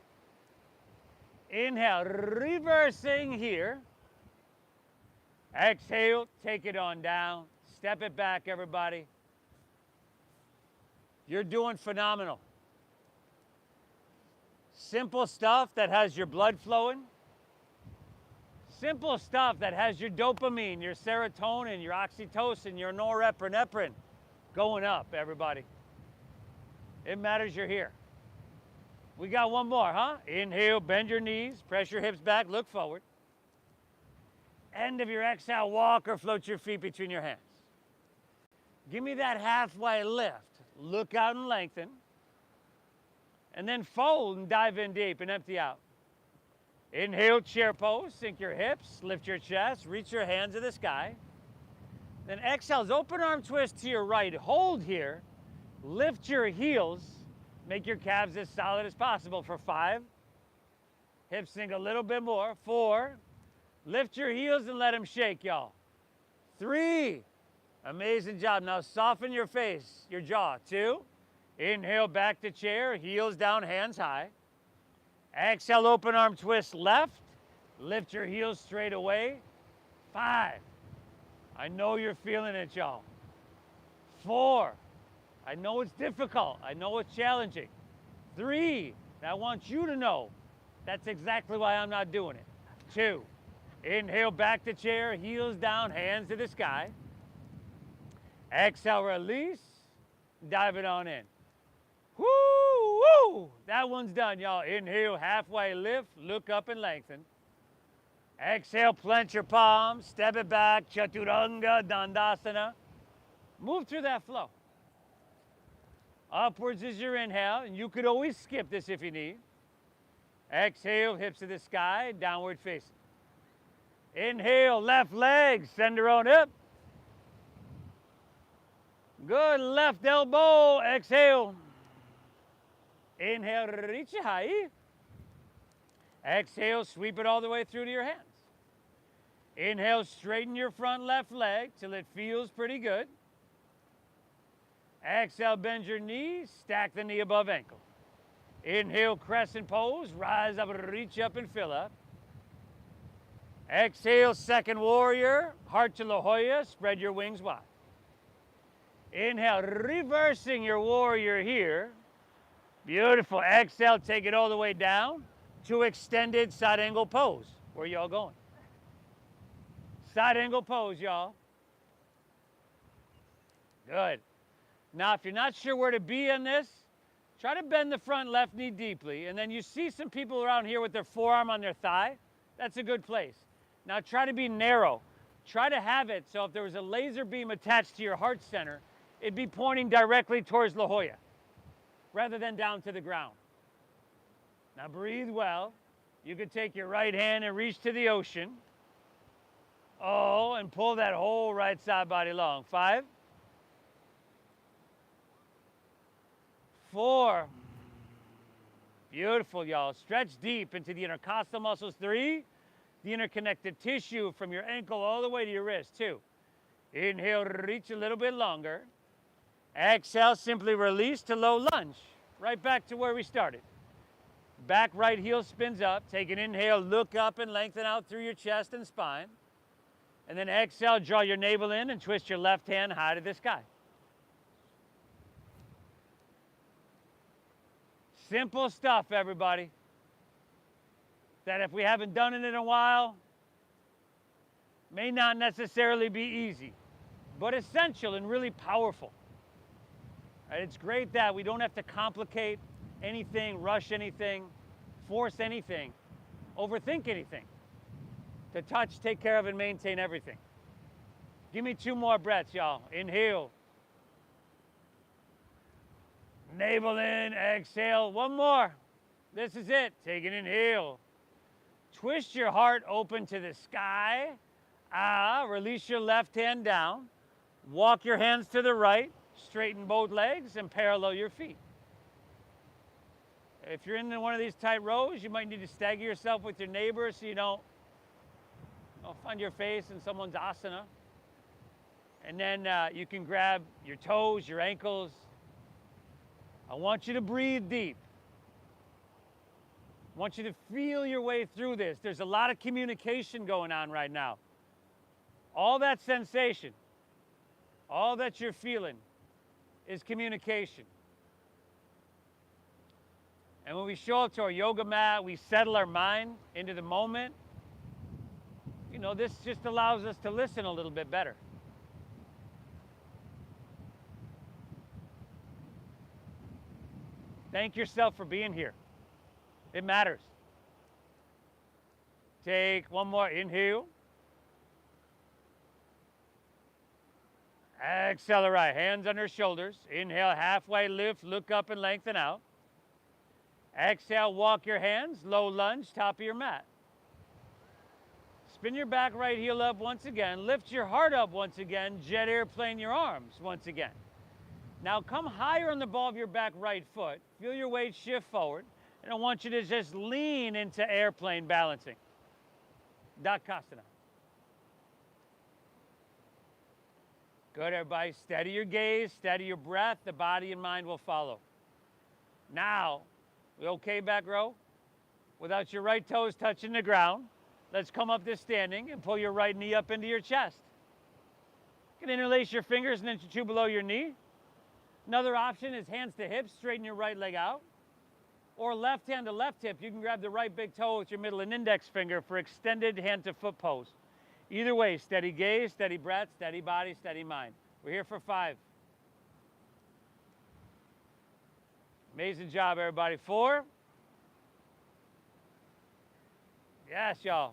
Inhale, reversing here. Exhale, take it on down. Step it back, everybody. You're doing phenomenal. Simple stuff that has your blood flowing. Simple stuff that has your dopamine, your serotonin, your oxytocin, your norepinephrine going up, everybody. It matters you're here. We got one more, huh? Inhale, bend your knees, press your hips back, look forward. End of your exhale, walk or float your feet between your hands. Give me that halfway lift. Look out and lengthen. And then fold and dive in deep and empty out. Inhale, chair pose. Sink your hips, lift your chest, reach your hands to the sky. Then exhale, open arm twist to your right. Hold here. Lift your heels. Make your calves as solid as possible for 5. Hips sink a little bit more. 4. Lift your heels and let them shake, y'all. 3. Amazing job. Now soften your face, your jaw. 2. Inhale, back to chair, heels down, hands high. Exhale, open arm twist left. Lift your heels straight away. 5. I know you're feeling it, y'all. 4. I know it's difficult. I know it's challenging. 3. I want you to know that's exactly why I'm not doing it. 2. Inhale, back to chair, heels down, hands to the sky. Exhale, release. Dive it on in. Woo, woo. That one's done, y'all. Inhale, halfway lift, look up and lengthen. Exhale, plant your palms, step it back, Chaturanga Dandasana. Move through that flow. Upwards is your inhale, and you could always skip this if you need. Exhale, hips to the sky, downward facing. Inhale, left leg, send her on up. Good, left elbow, exhale. Inhale, reach it high. Exhale, sweep it all the way through to your hands. Inhale, straighten your front left leg till it feels pretty good. Exhale, bend your knees, stack the knee above ankle. Inhale, crescent pose, rise up, reach up and fill up. Exhale, second warrior, heart to La Jolla, spread your wings wide. Inhale, reversing your warrior here. Beautiful. Exhale, take it all the way down to extended side angle pose. Where y'all going? Side angle pose, y'all. Good. Now, if you're not sure where to be in this, try to bend the front left knee deeply, and then you see some people around here with their forearm on their thigh. That's a good place. Now, try to be narrow. Try to have it so if there was a laser beam attached to your heart center, it'd be pointing directly towards La Jolla rather than down to the ground. Now, breathe well. You could take your right hand and reach to the ocean. Oh, and pull that whole right side body long. 5. 4. Beautiful, y'all. Stretch deep into the intercostal muscles. 3. The interconnected tissue from your ankle all the way to your wrist. 2. Inhale, reach a little bit longer. Exhale, simply release to low lunge. Right back to where we started. Back right heel spins up. Take an inhale, look up and lengthen out through your chest and spine. And then exhale, draw your navel in and twist your left hand high to the sky. Simple stuff, everybody. That if we haven't done it in a while, may not necessarily be easy, but essential and really powerful. Right? It's great that we don't have to complicate anything, rush anything, force anything, overthink anything. To touch, take care of, and maintain everything. Give me 2 more breaths, y'all. Inhale. Navel in, exhale. 1 more. This is it. Take an inhale. Twist your heart open to the sky. Release your left hand down. Walk your hands to the right. Straighten both legs and parallel your feet. If you're in one of these tight rows, you might need to stagger yourself with your neighbor so you don't find your face in someone's asana. And then you can grab your toes, your ankles. I want you to breathe deep. I want you to feel your way through this. There's a lot of communication going on right now. All that sensation, all that you're feeling is communication. And when we show up to our yoga mat, we settle our mind into the moment. This just allows us to listen a little bit better. Thank yourself for being here. It matters. Take 1 more inhale. Exhale, right. Hands under shoulders. Inhale, halfway lift, look up and lengthen out. Exhale, walk your hands, low lunge, top of your mat. Spin your back right heel up once again. Lift your heart up once again. Jet airplane your arms once again. Now come higher on the ball of your back right foot. Feel your weight shift forward. And I want you to just lean into airplane balancing. Dakasana. Good, everybody. Steady your gaze, steady your breath. The body and mind will follow. Now, we okay back row? Without your right toes touching the ground, let's come up to standing and pull your right knee up into your chest. You can interlace your fingers an inch or two below your knee. Another option is hands to hips, straighten your right leg out. Or left hand to left hip, you can grab the right big toe with your middle and index finger for extended hand to foot pose. Either way, steady gaze, steady breath, steady body, steady mind. We're here for 5. Amazing job, everybody. 4. Yes, y'all.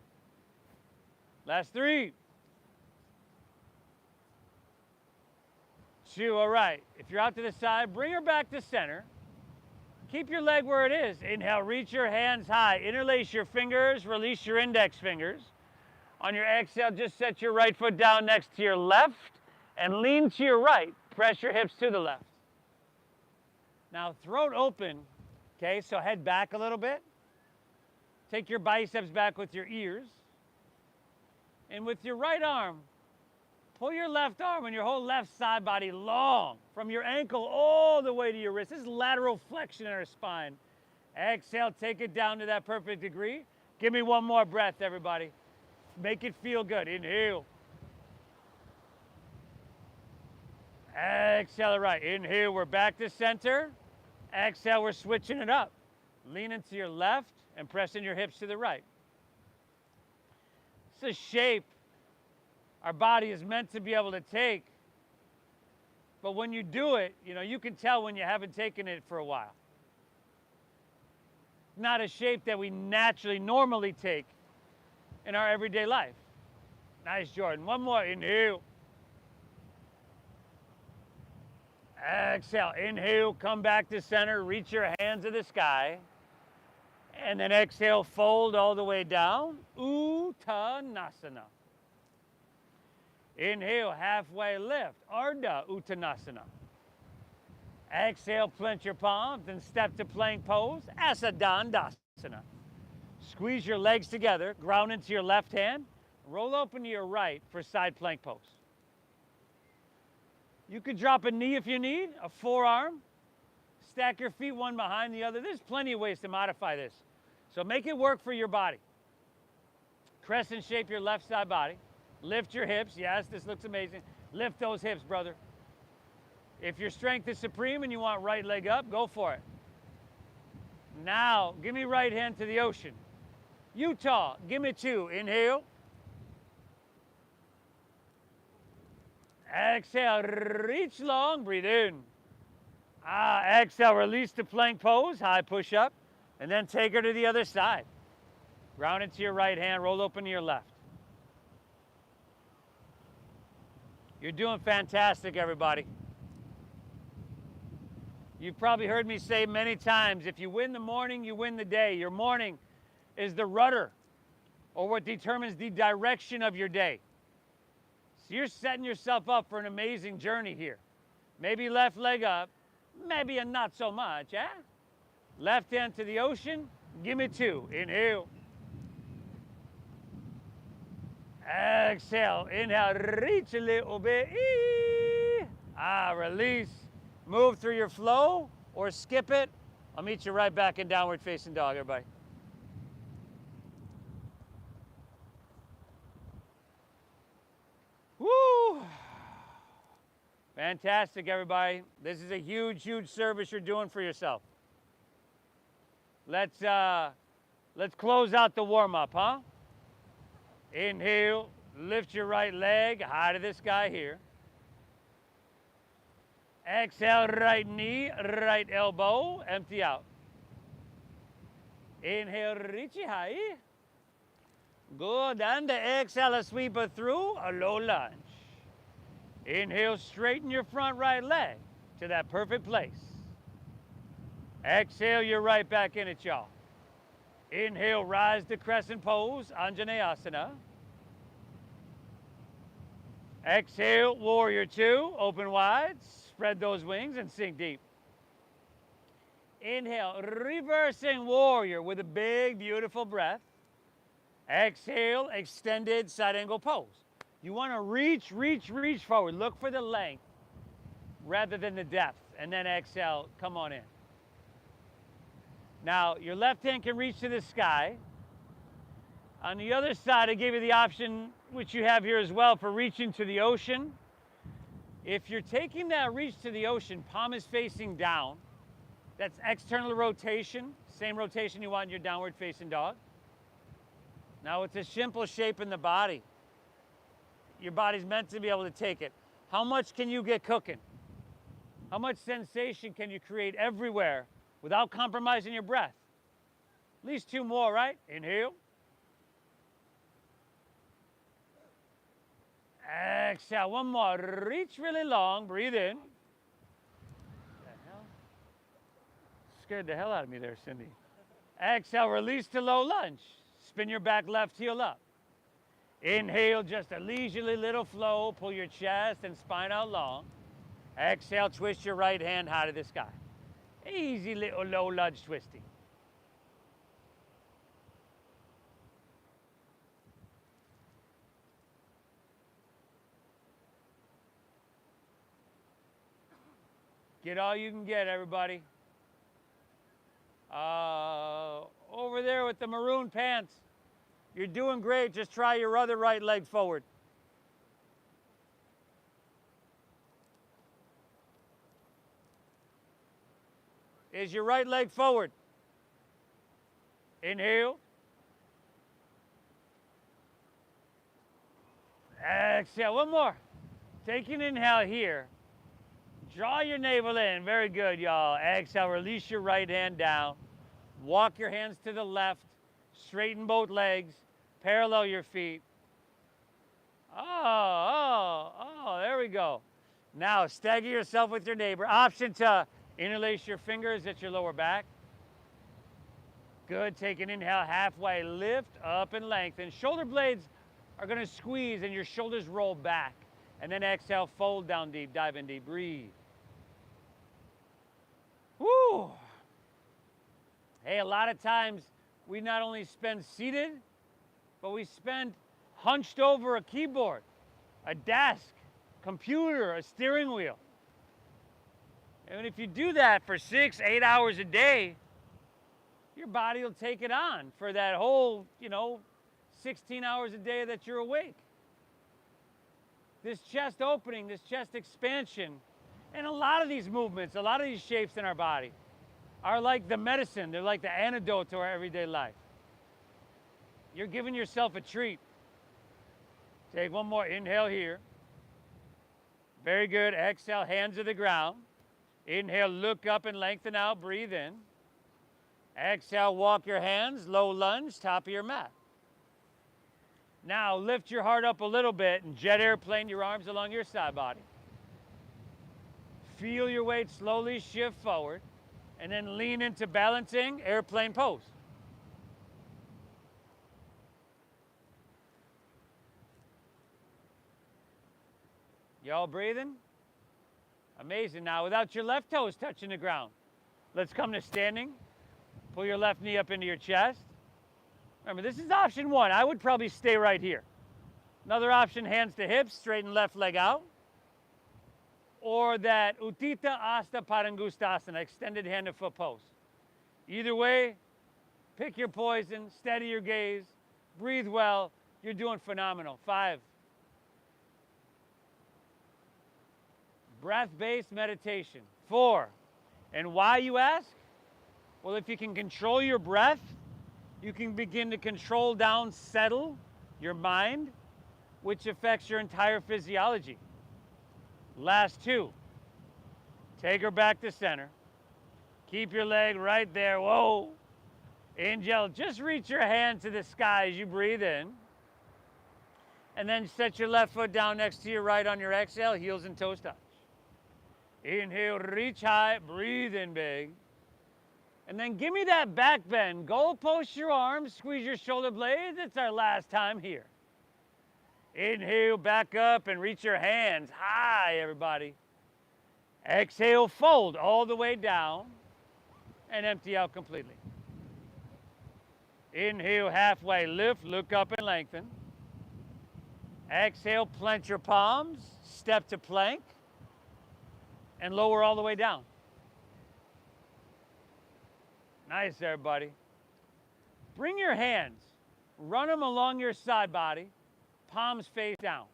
Last 3. 2, all right. If you're out to the side, bring her back to center. Keep your leg where it is. Inhale, reach your hands high. Interlace your fingers, release your index fingers. On your exhale, just set your right foot down next to your left and lean to your right. Press your hips to the left. Now, throat open, okay? So head back a little bit. Take your biceps back with your ears. And with your right arm, pull your left arm and your whole left side body long from your ankle all the way to your wrist. This is lateral flexion in our spine. Exhale, take it down to that perfect degree. Give me one more breath, everybody. Make it feel good. Inhale. Exhale, right. Inhale, we're back to center. Exhale, we're switching it up. Lean into your left and pressing your hips to the right. It's a shape our body is meant to be able to take. But when you do it, you can tell when you haven't taken it for a while. Not a shape that we normally take in our everyday life. Nice, Jordan. One more. Inhale. Exhale. Inhale. Come back to center. Reach your hands to the sky. And then exhale. Fold all the way down. Uttanasana. Inhale. Halfway lift. Ardha Uttanasana. Exhale. Clench your palms and step to plank pose. Asadandasana. Squeeze your legs together, ground into your left hand, roll open to your right for side plank pose. You could drop a knee if you need, a forearm, stack your feet one behind the other. There's plenty of ways to modify this. So make it work for your body. Crescent shape your left side body. Lift your hips. Yes, this looks amazing. Lift those hips, brother. If your strength is supreme and you want right leg up, go for it. Now, give me right hand to the ocean. Utah, give me 2. Inhale. Exhale, reach long, breathe in. Exhale, release to plank pose, high push up, and then take her to the other side. Ground into your right hand, roll open to your left. You're doing fantastic, everybody. You've probably heard me say many times, if you win the morning, you win the day. Your morning is the rudder, or what determines the direction of your day. So you're setting yourself up for an amazing journey here. Maybe left leg up, maybe a not so much, eh? Left hand to the ocean, give me 2. Inhale. Exhale, inhale, reach a little bit. Release. Move through your flow or skip it. I'll meet you right back in downward facing dog, everybody. Woo! Fantastic, everybody. This is a huge, huge service you're doing for yourself. Let's close out the warm-up, huh? Inhale, lift your right leg, high to the sky here. Exhale, right knee, right elbow, empty out. Inhale, reach it high. Good, and the exhale, sweep it through, a low lunge. Inhale, straighten your front right leg to that perfect place. Exhale, you're right back in it, y'all. Inhale, rise to crescent pose, Anjaneyasana. Exhale, warrior two, open wide, spread those wings and sink deep. Inhale, reversing warrior with a big, beautiful breath. Exhale, extended side angle pose. You want to reach, reach, reach forward. Look for the length rather than the depth. And then exhale, come on in. Now, your left hand can reach to the sky. On the other side, I gave you the option, which you have here as well, for reaching to the ocean. If you're taking that reach to the ocean, palm is facing down. That's external rotation, same rotation you want in your downward facing dog. Now, it's a simple shape in the body. Your body's meant to be able to take it. How much can you get cooking? How much sensation can you create everywhere without compromising your breath? At least two more, right? Inhale. Exhale, one more. Reach really long, breathe in. What the hell? Scared the hell out of me there, Cindy. Exhale, release to low lunge. Spin your back left heel up. Inhale, just a leisurely little flow. Pull your chest and spine out long. Exhale, twist your right hand high to the sky. Easy little low lunge twisting. Get all you can get, everybody. Over there with the maroon pants. You're doing great. Just try your other right leg forward. Is your right leg forward? Inhale. Exhale. One more. Take an inhale here. Draw your navel in. Very good, y'all. Exhale. Release your right hand down. Walk your hands to the left. Straighten both legs. Parallel your feet. Oh, there we go. Now, stagger yourself with your neighbor. Option to interlace your fingers at your lower back. Good. Take an inhale, halfway lift, up and lengthen. Shoulder blades are going to squeeze and your shoulders roll back. And then exhale, fold down deep, dive in deep, breathe. Woo! Hey, a lot of times we not only spend seated, but we spend hunched over a keyboard, a desk, computer, a steering wheel. And if you do that for 6, 8 hours a day, your body will take it on for that whole, 16 hours a day that you're awake. This chest opening, this chest expansion, and a lot of these movements, a lot of these shapes in our body are like the medicine. They're like the antidote to our everyday life. You're giving yourself a treat. Take one more inhale here. Very good. Exhale, hands to the ground. Inhale, look up and lengthen out. Breathe in. Exhale, walk your hands, low lunge, top of your mat. Now, lift your heart up a little bit and jet airplane your arms along your side body. Feel your weight slowly shift forward, and then lean into balancing airplane pose. Y'all breathing? Amazing. Now, without your left toes touching the ground, let's come to standing. Pull your left knee up into your chest. Remember, this is option one. I would probably stay right here. Another option, hands to hips, straighten left leg out. Or that Utthita Hasta Padangusthasana, extended hand to foot pose. Either way, pick your poison, steady your gaze, breathe well. You're doing phenomenal. 5. Breath-based meditation. 4. And why, you ask? Well, if you can control your breath, you can begin to control down, settle your mind, which affects your entire physiology. Last 2. Take her back to center. Keep your leg right there. Whoa. Angel, just reach your hand to the sky as you breathe in. And then set your left foot down next to your right on your exhale, heels and toes touch. Inhale, reach high, breathe in big. And then give me that back bend. Goal post your arms, squeeze your shoulder blades. It's our last time here. Inhale, back up and reach your hands high, everybody. Exhale, fold all the way down and empty out completely. Inhale, halfway lift, look up and lengthen. Exhale, plant your palms, step to plank, and lower all the way down. Nice, everybody. Bring your hands, run them along your side body, palms face down.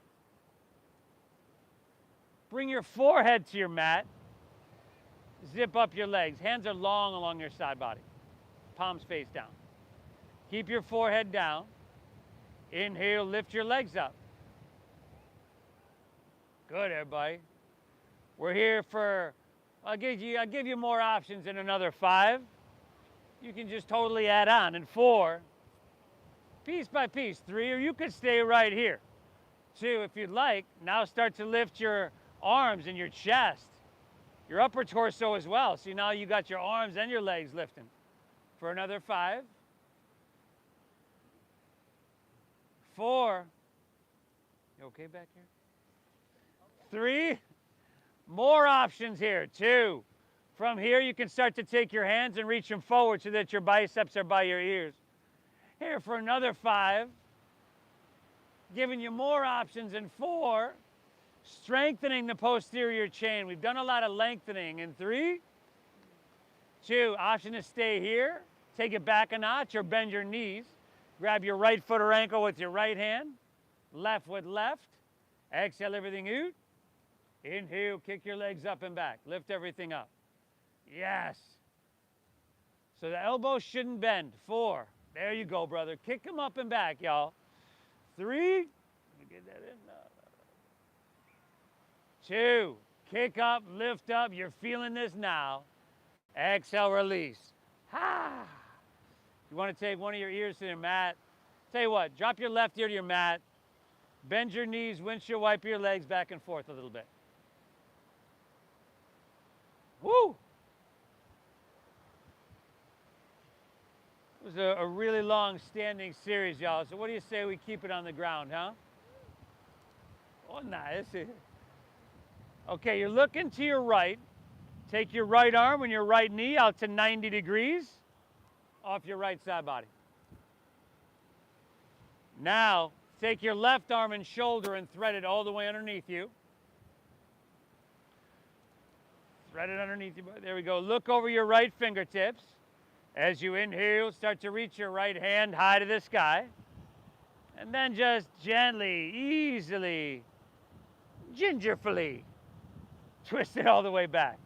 Bring your forehead to your mat, zip up your legs. Hands are long along your side body, palms face down. Keep your forehead down. Inhale, lift your legs up. Good, everybody. We're here for, I'll give you more options in another 5. You can just totally add on. And 4, piece by piece. 3, or you could stay right here. 2, if you'd like, now start to lift your arms and your chest, your upper torso as well. See, now you got your arms and your legs lifting. For another 5. 4, you okay back here? 3, more options here. 2, from here you can start to take your hands and reach them forward so that your biceps are by your ears. Here for another 5, giving you more options. And 4, strengthening the posterior chain. We've done a lot of lengthening. In 3, 2, option to stay here, take it back a notch or bend your knees. Grab your right foot or ankle with your right hand, left with left. Exhale everything out. Inhale, kick your legs up and back. Lift everything up. Yes. So the elbows shouldn't bend. 4, there you go, brother. Kick them up and back, y'all. 3, let me get that in. 2, kick up, lift up. You're feeling this now. Exhale, release. Ha! You want to take one of your ears to your mat. Tell you what, drop your left ear to your mat. Bend your knees, windshield wipe your legs back and forth a little bit. Woo! It was a really long standing series, y'all. So what do you say we keep it on the ground, huh? Oh, nice. Okay, you're looking to your right. Take your right arm and your right knee out to 90 degrees off your right side body. Now, take your left arm and shoulder and thread it all the way underneath you. Thread it underneath you. There we go. Look over your right fingertips. As you inhale, start to reach your right hand high to the sky. And then just gently, easily, gingerfully twist it all the way back.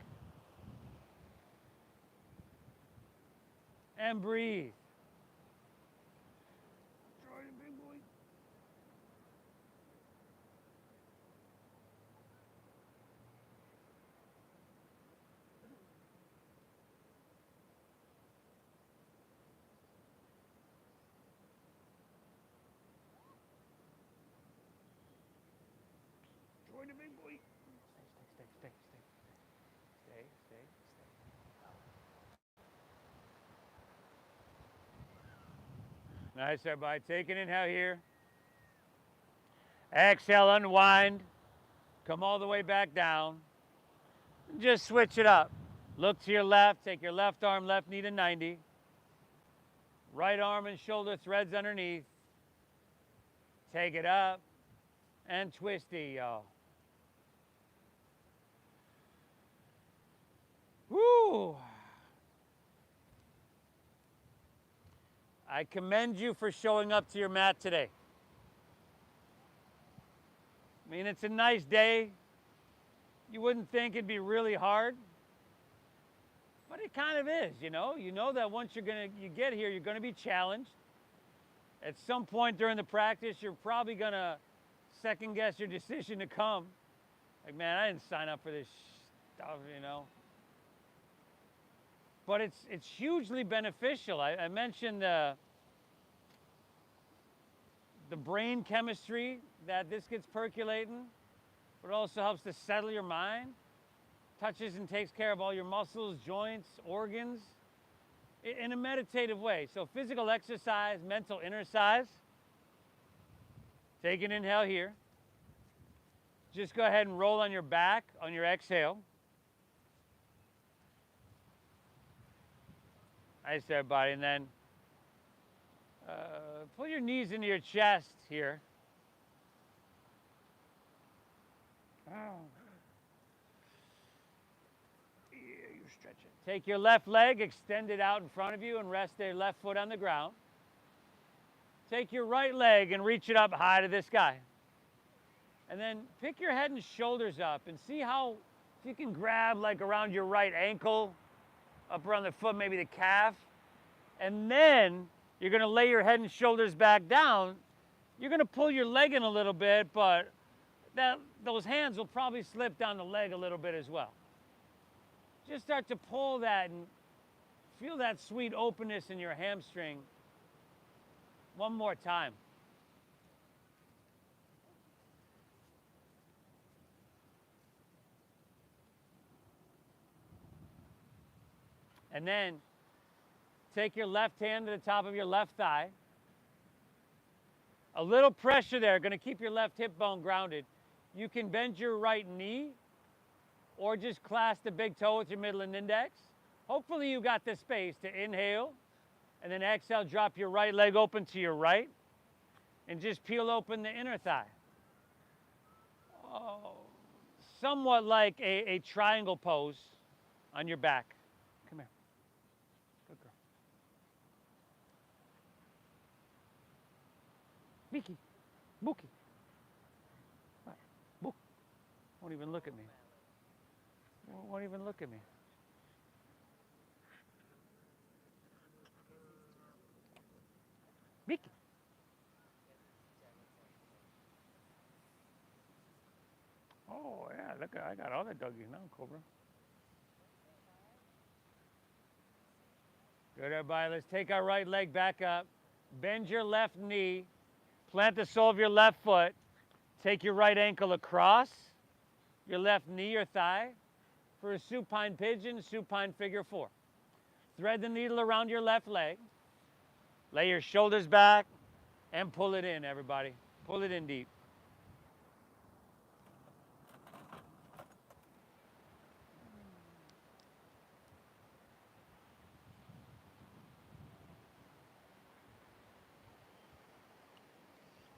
And breathe. Join the big boy. Stay. Nice, everybody. Take an inhale here. Exhale, unwind. Come all the way back down. Just switch it up. Look to your left. Take your left arm, left knee to 90. Right arm and shoulder threads underneath. Take it up and twisty, y'all. Woo! I commend you for showing up to your mat today. I mean, it's a nice day. You wouldn't think it'd be really hard, but it kind of is, you know. You know that once you get here, you're gonna be challenged. At some point during the practice, you're probably gonna second guess your decision to come. Like, man, I didn't sign up for this stuff, you know. But it's hugely beneficial. I mentioned the the brain chemistry that this gets percolating, but it also helps to settle your mind. Touches and takes care of all your muscles, joints, organs in a meditative way. So physical exercise, mental exercise. Take an inhale here. Just go ahead and roll on your back on your exhale. Nice, everybody. And then pull your knees into your chest here. Oh. Yeah, you're stretching. Take your left leg, extend it out in front of you, and rest your left foot on the ground. Take your right leg and reach it up high to the sky. And then pick your head and shoulders up and see how, if you can grab like around your right ankle, up around the foot, maybe the calf. And then you're going to lay your head and shoulders back down. You're going to pull your leg in a little bit, but those hands will probably slip down the leg a little bit as well. Just start to pull that and feel that sweet openness in your hamstring. One more time. And then take your left hand to the top of your left thigh. A little pressure there, going to keep your left hip bone grounded. You can bend your right knee or just clasp the big toe with your middle and index. Hopefully you got the space to inhale and then exhale, drop your right leg open to your right and just peel open the inner thigh. Oh, somewhat like a triangle pose on your back. Come here. Good girl. Mickey. Mookie. What? Book. Won't even look at me. Won't even look at me. Mickey. Oh, yeah, look, I got all the doggies now, Cobra. Good, everybody. Let's take our right leg back up. Bend your left knee. Plant the sole of your left foot. Take your right ankle across your left knee or thigh for a supine pigeon, supine figure 4. Thread the needle around your left leg. Lay your shoulders back and pull it in, everybody. Pull it in deep.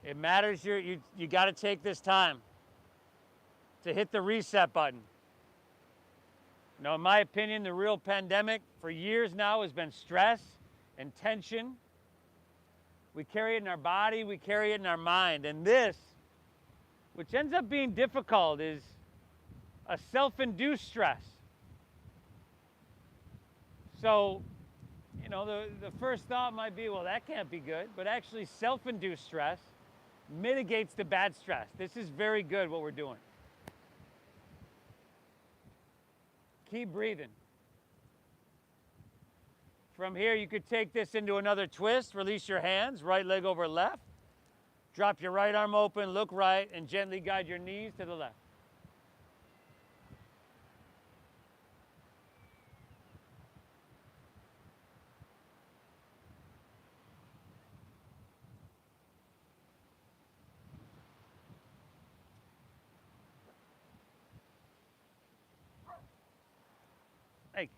It matters, you got to take this time to hit the reset button. You know, in my opinion, the real pandemic for years now has been stress and tension. We carry it in our body, we carry it in our mind. And this, which ends up being difficult, is a self-induced stress. So, you know, the first thought might be, well, that can't be good. But actually, self-induced stress mitigates the bad stress. This is very good what we're doing. Keep breathing. From here, you could take this into another twist. Release your hands, right leg over left. Drop your right arm open, look right, and gently guide your knees to the left. Hey.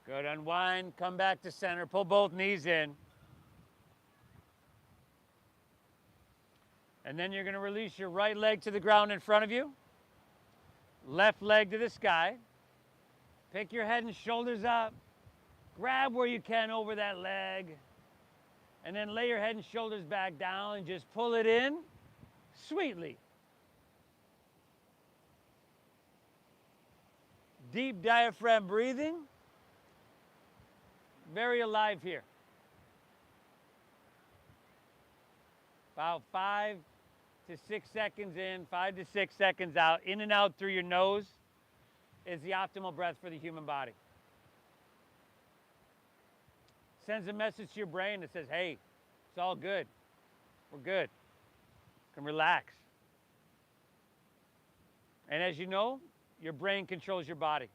Good, unwind, come back to center, pull both knees in. And then you're going to release your right leg to the ground in front of you. Left leg to the sky. Pick your head and shoulders up. Grab where you can over that leg. And then lay your head and shoulders back down and just pull it in sweetly. Deep diaphragm breathing. very alive here. About 5 to 6 seconds in, 5 to 6 seconds out, in and out through your nose is the optimal breath for the human body. Sends a message to your brain that says, hey, it's all good. We're good. You can relax. And as you know, your brain controls your body.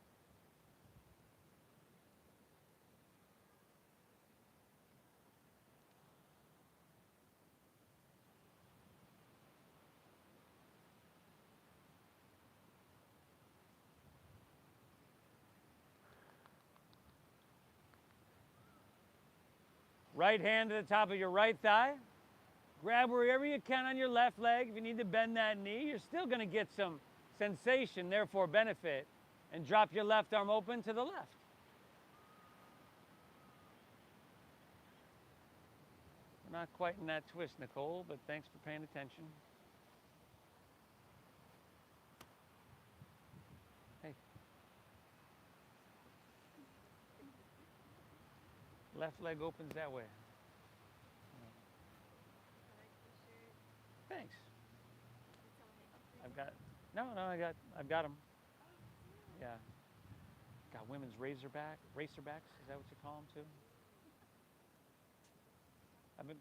Right hand to the top of your right thigh. Grab wherever you can on your left leg. If you need to bend that knee, you're still going to get some sensation, therefore benefit. And drop your left arm open to the left. We're not quite in that twist, Nicole, but thanks for paying attention. Hey. Left leg opens that way. Thanks. I've got them. Yeah. Got women's racerbacks. Is that what you call them too? I've been.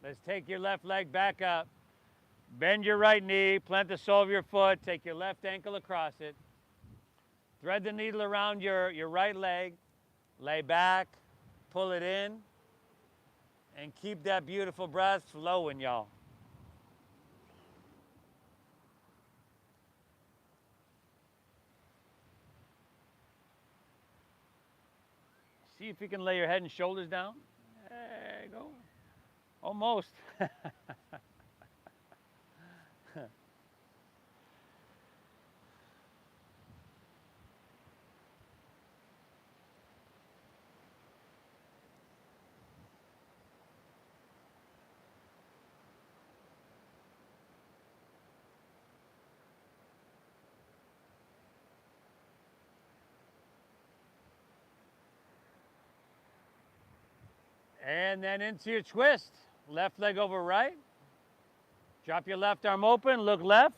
Let's take your left leg back up. Bend your right knee, plant the sole of your foot, take your left ankle across it. Thread the needle around your right leg, lay back, pull it in, and keep that beautiful breath flowing, y'all. See if you can lay your head and shoulders down. There you go. Almost. And then into your twist. Left leg over right. Drop your left arm open, look left,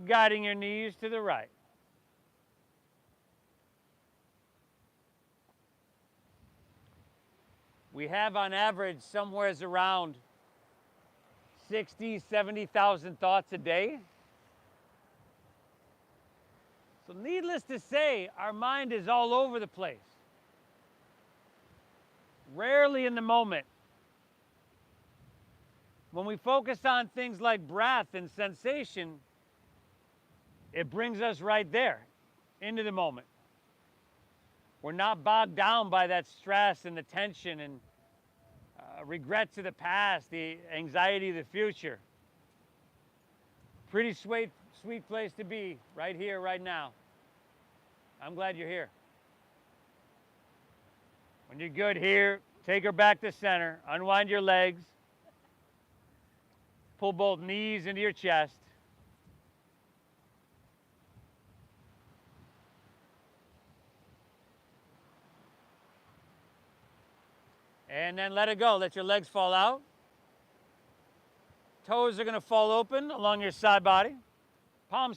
guiding your knees to the right. We have on average somewhere around 60, 70,000 thoughts a day. So needless to say, our mind is all over the place. Rarely in the moment. When we focus on things like breath and sensation, it brings us right there, into the moment. We're not bogged down by that stress and the tension and regrets of the past, the anxiety of the future. Pretty sweet place to be, right here, right now. I'm glad you're here. When you're good here, take her back to center, unwind your legs, pull both knees into your chest. And then let it go. Let your legs fall out. Toes are going to fall open along your side body. Palms